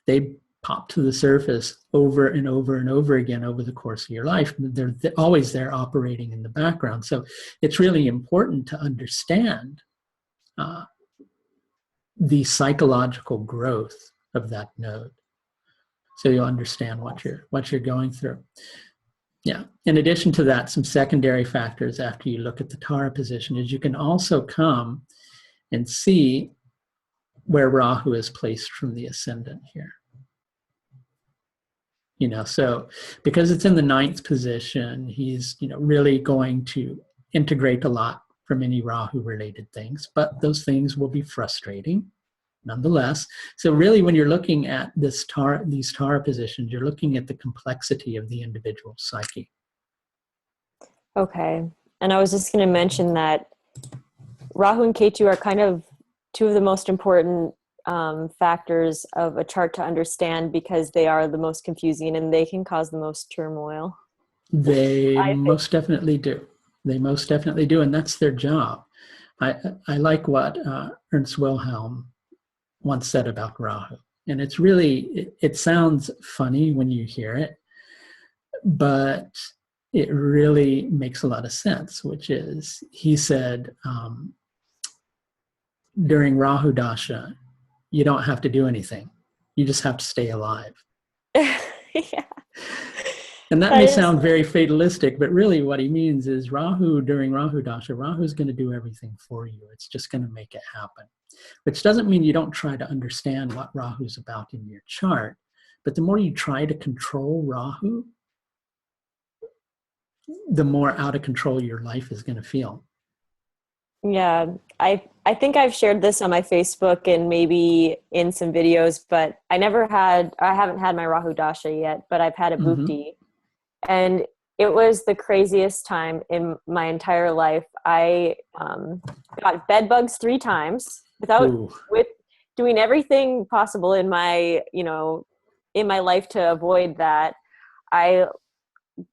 They pop to the surface over and over and over again over the course of your life. They're always there operating in the background. So it's really important to understand the psychological growth of that node, so you'll understand what you're going through. Yeah. In addition to that, some secondary factors after you look at the Tara position is you can also come and see where Rahu is placed from the ascendant here. You know, so because it's in the 9th position, he's, you know, really going to integrate a lot from any Rahu related things, but those things will be frustrating nonetheless. So really, when you're looking at these Tara positions, you're looking at the complexity of the individual psyche. Okay. And I was just going to mention that Rahu and Ketu are kind of two of the most important factors of a chart to understand, because they are the most confusing and they can cause the most turmoil. They most definitely do. They most definitely do. And that's their job. I like what Ernst Wilhelm once said about Rahu. And it's really, it sounds funny when you hear it, but it really makes a lot of sense, which is, he said, during Rahu Dasha, you don't have to do anything. You just have to stay alive. Yeah. And that may sound very fatalistic, but really what he means is Rahu, during Rahu Dasha, Rahu is going to do everything for you. It's just going to make it happen. Which doesn't mean you don't try to understand what Rahu's about in your chart, but the more you try to control Rahu, the more out of control your life is going to feel. Yeah, I think I've shared this on my Facebook and maybe in some videos, but I haven't had my Rahu Dasha yet, but I've had a Bhukti. And it was the craziest time in my entire life. I got bed bugs 3 times with doing everything possible in my life to avoid that. I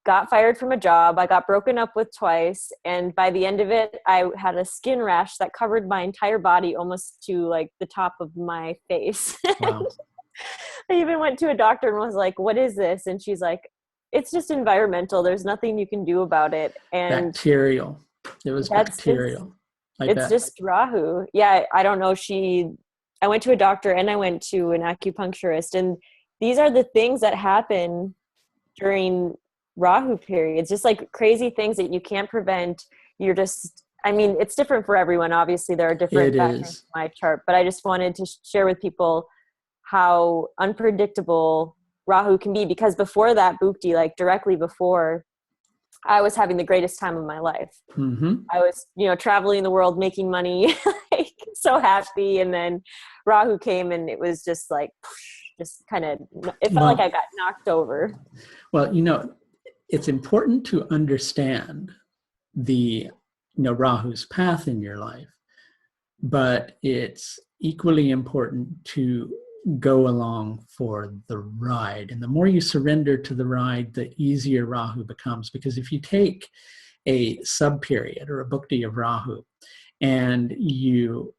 got fired from a job. I got broken up with twice. And by the end of it, I had a skin rash that covered my entire body almost to like the top of my face. Wow. I even went to a doctor and was like, what is this? And she's like, it's just environmental. There's nothing you can do about it. And bacterial. It was bacterial. It's just Rahu. Yeah. I don't know. I went to a doctor and I went to an acupuncturist, and these are the things that happen during Rahu periods, just like crazy things that you can't prevent. You're just, I mean, it's different for everyone. Obviously there are different factors in my chart, but I just wanted to share with people how unpredictable Rahu can be, because before that Bhukti, like directly before, I was having the greatest time of my life. I was, traveling the world, making money, like so happy. And then Rahu came and it was just like, just kind of, it felt like I got knocked over. Well, it's important to understand Rahu's path in your life, but it's equally important to go along for the ride. And the more you surrender to the ride, the easier Rahu becomes. Because if you take a sub-period or a Bhukti of Rahu and you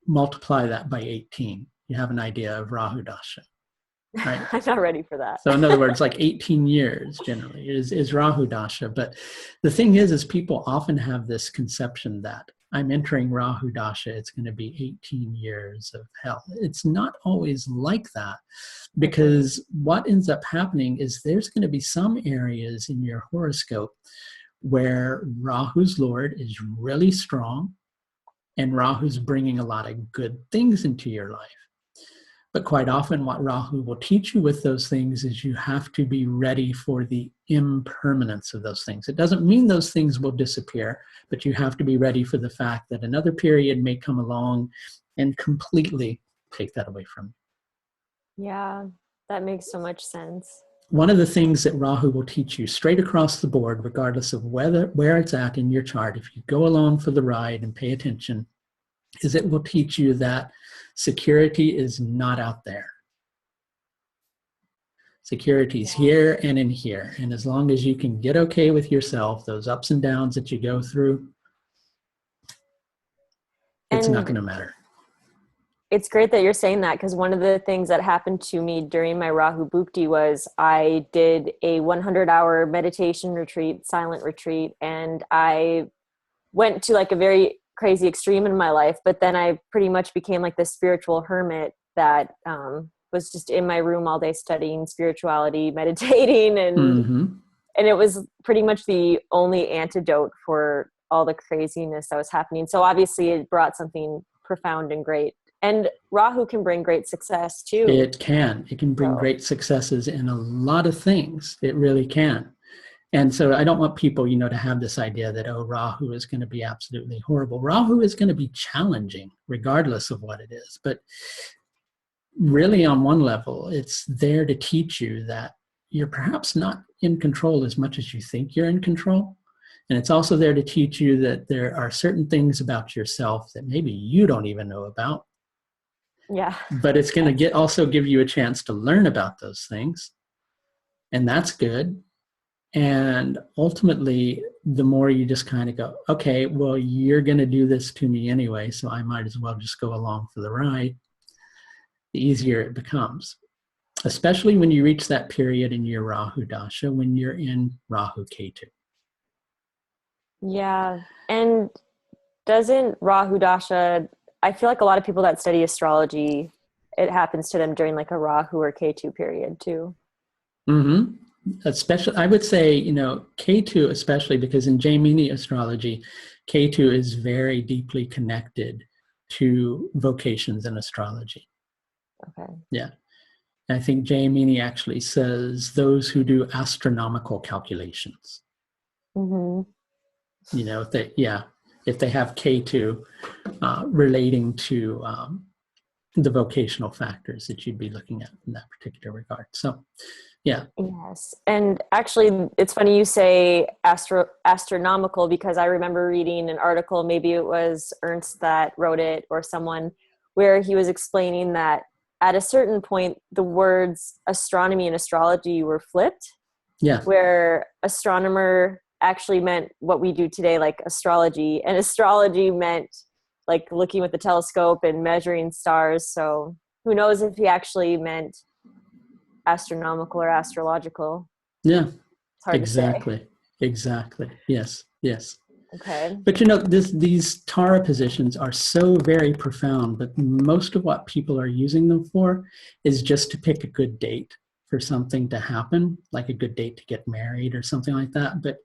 multiply that by 18, you have an idea of Rahu Dasha. right? I'm not ready for that. So in other words, like 18 years generally is Rahu Dasha. But the thing is people often have this conception that I'm entering Rahu Dasha, it's going to be 18 years of hell. It's not always like that, because what ends up happening is there's going to be some areas in your horoscope where Rahu's Lord is really strong and Rahu's bringing a lot of good things into your life. But quite often what Rahu will teach you with those things is you have to be ready for the impermanence of those things. It doesn't mean those things will disappear, but you have to be ready for the fact that another period may come along and completely take that away from you. Yeah, that makes so much sense. One of the things that Rahu will teach you straight across the board, regardless of where it's at in your chart, if you go along for the ride and pay attention, is it will teach you that security is not out there. Security is here and in here. And as long as you can get okay with yourself, those ups and downs that you go through, it's not going to matter. It's great that you're saying that, because one of the things that happened to me during my Rahu Bhukti was I did a 100-hour meditation retreat, silent retreat, and I went to like a very crazy extreme in my life, but then I pretty much became like this spiritual hermit that was just in my room all day studying spirituality, meditating, and it was pretty much the only antidote for all the craziness that was happening. So obviously it brought something profound and great. And Rahu can bring great success too. It can. It can bring great successes in a lot of things. It really can. And so I don't want people, to have this idea that, oh, Rahu is going to be absolutely horrible. Rahu is going to be challenging regardless of what it is. But really on one level, it's there to teach you that you're perhaps not in control as much as you think you're in control. And it's also there to teach you that there are certain things about yourself that maybe you don't even know about. Yeah. But it's going to also give you a chance to learn about those things. And that's good. And ultimately, the more you just kind of go, okay, well, you're going to do this to me anyway, so I might as well just go along for the ride, the easier it becomes. Especially when you reach that period in your Rahu Dasha, when you're in Rahu Ketu. Yeah. And doesn't Rahu Dasha, I feel like a lot of people that study astrology, it happens to them during like a Rahu or Ketu period too. Mm-hmm. Especially, I would say, Ketu, especially because in Jaimini astrology, Ketu is very deeply connected to vocations in astrology. Okay. Yeah. And I think Jaimini actually says those who do astronomical calculations. Mm-hmm. If they have Ketu relating to the vocational factors that you'd be looking at in that particular regard. So, yeah. Yes. And actually, it's funny you say astronomical, because I remember reading an article, maybe it was Ernst that wrote it or someone, where he was explaining that at a certain point, the words astronomy and astrology were flipped. Yeah. Where astronomer actually meant what we do today, like astrology, and astrology meant like looking with the telescope and measuring stars. So who knows if he actually meant astronomical or astrological. Yeah, it's hard exactly. to say. Exactly. Yes. Okay. But these Tara positions are so very profound, but most of what people are using them for is just to pick a good date for something to happen, like a good date to get married or something like that. But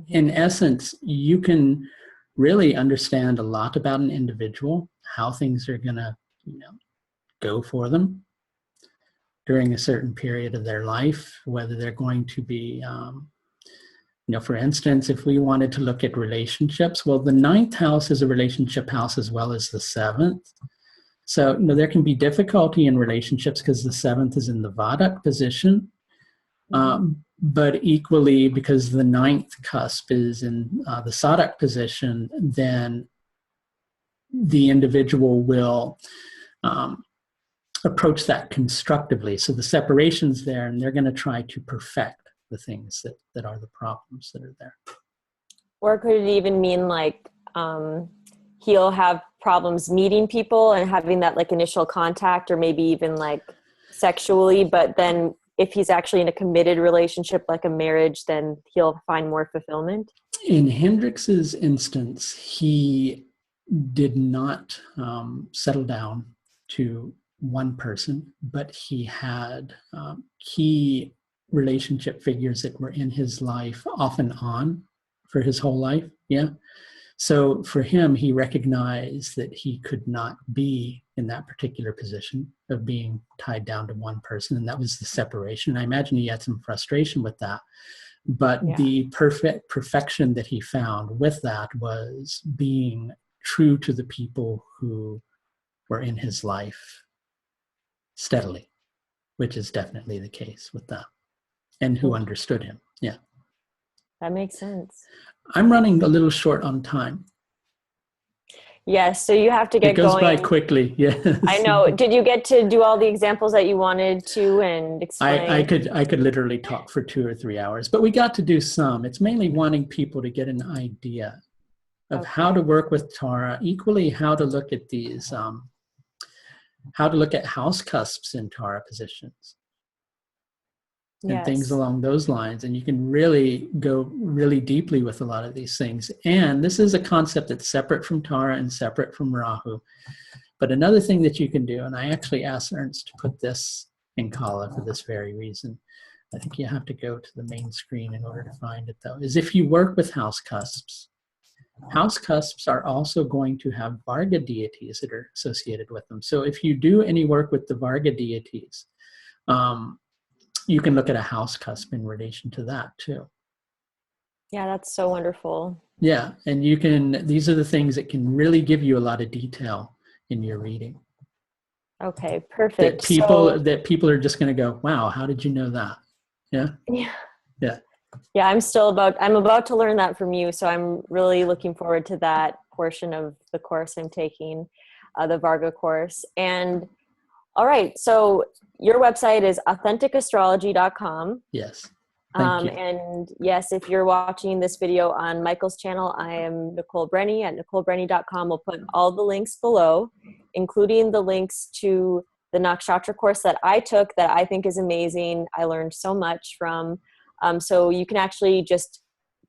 in essence, you can really understand a lot about an individual, how things are going to, go for them during a certain period of their life, whether they're going to be, for instance, if we wanted to look at relationships, well, the 9th house is a relationship house as well as the 7th. So, there can be difficulty in relationships because the 7th is in the Vadak position. But equally, because the 9th cusp is in the Sadak position, then the individual will approach that constructively. So the separation's there, and they're going to try to perfect the things that are the problems that are there. Or could it even mean like he'll have problems meeting people and having that like initial contact, or maybe even like sexually, but then if he's actually in a committed relationship, like a marriage, then he'll find more fulfillment? In Hendrix's instance, he did not settle down to one person, but he had key relationship figures that were in his life off and on for his whole life. Yeah. So for him, he recognized that he could not be in that particular position of being tied down to one person. And that was the separation. I imagine he had some frustration with that. But the perfection that he found with that was being true to the people who were in his life steadily, which is definitely the case with that, and who understood him. Yeah. That makes sense. I'm running a little short on time. Yes, so you have to get going. It goes by quickly, yes. I know. Did you get to do all the examples that you wanted to and explain? I could literally talk for 2 or 3 hours, but we got to do some. It's mainly wanting people to get an idea of how to work with Tara, equally how to look at these, how to look at house cusps in Tara positions. And things along those lines. And you can really go really deeply with a lot of these things. And this is a concept that's separate from Tara and separate from Rahu. But another thing that you can do, and I actually asked Ernst to put this in Kala for this very reason. I think you have to go to the main screen in order to find it though, is if you work with house cusps are also going to have Varga deities that are associated with them. So if you do any work with the Varga deities, you can look at a house cusp in relation to that too. Yeah, that's so wonderful. Yeah, and you can, these are the things that can really give you a lot of detail in your reading. Okay, perfect. That people are just going to go, wow, how did you know that? Yeah. Yeah. Yeah. Yeah, I'm about to learn that from you. So I'm really looking forward to that portion of the course I'm taking, the Varga course. And all right, so your website is AuthenticAstrology.com. Yes. Thank you. And yes, if you're watching this video on Michael's channel, I am Nicole Brenny at NicoleBrenny.com. We'll put all the links below, including the links to the Nakshatra course that I took that I think is amazing. I learned so much from. So you can actually just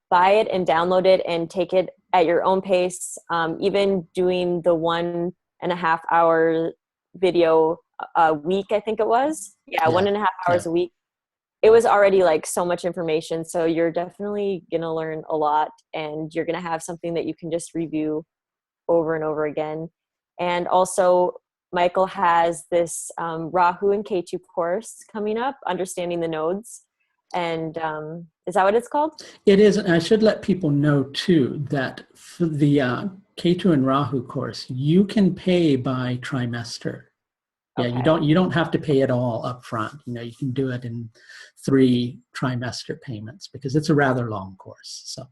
buy it and download it and take it at your own pace. Even doing the 1.5 hour video a week, I think it was. Yeah. 1.5 hours a week. It was already like so much information. So you're definitely going to learn a lot, and you're going to have something that you can just review over and over again. And also Michael has this Rahu and Ketu course coming up, Understanding the Nodes. And is that what it's called? It is. And I should let people know too that for the Ketu and Rahu course, you can pay by trimester. Yeah, you don't have to pay it all up front. You know, you can do it in 3 trimester payments because it's a rather long course. So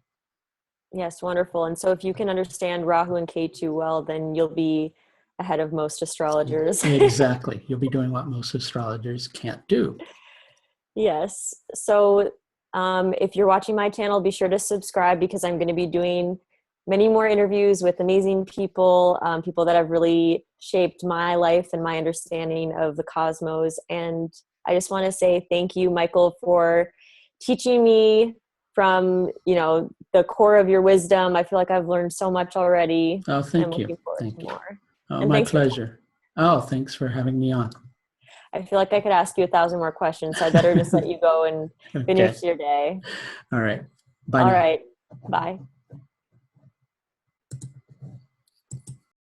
yes, wonderful. And so if you can understand Rahu and Ketu well, then you'll be ahead of most astrologers. Exactly. You'll be doing what most astrologers can't do. Yes. So if you're watching my channel, be sure to subscribe because I'm going to be doing many more interviews with amazing people, people that have really shaped my life and my understanding of the cosmos. And I just want to say thank you, Michael, for teaching me from, the core of your wisdom. I feel like I've learned so much already. Oh, thank you. Thank you. Oh, my pleasure. Oh, thanks for having me on. I feel like I could ask you 1,000 more questions, so I better just let you go and finish your day. All right. Bye. All right. Bye.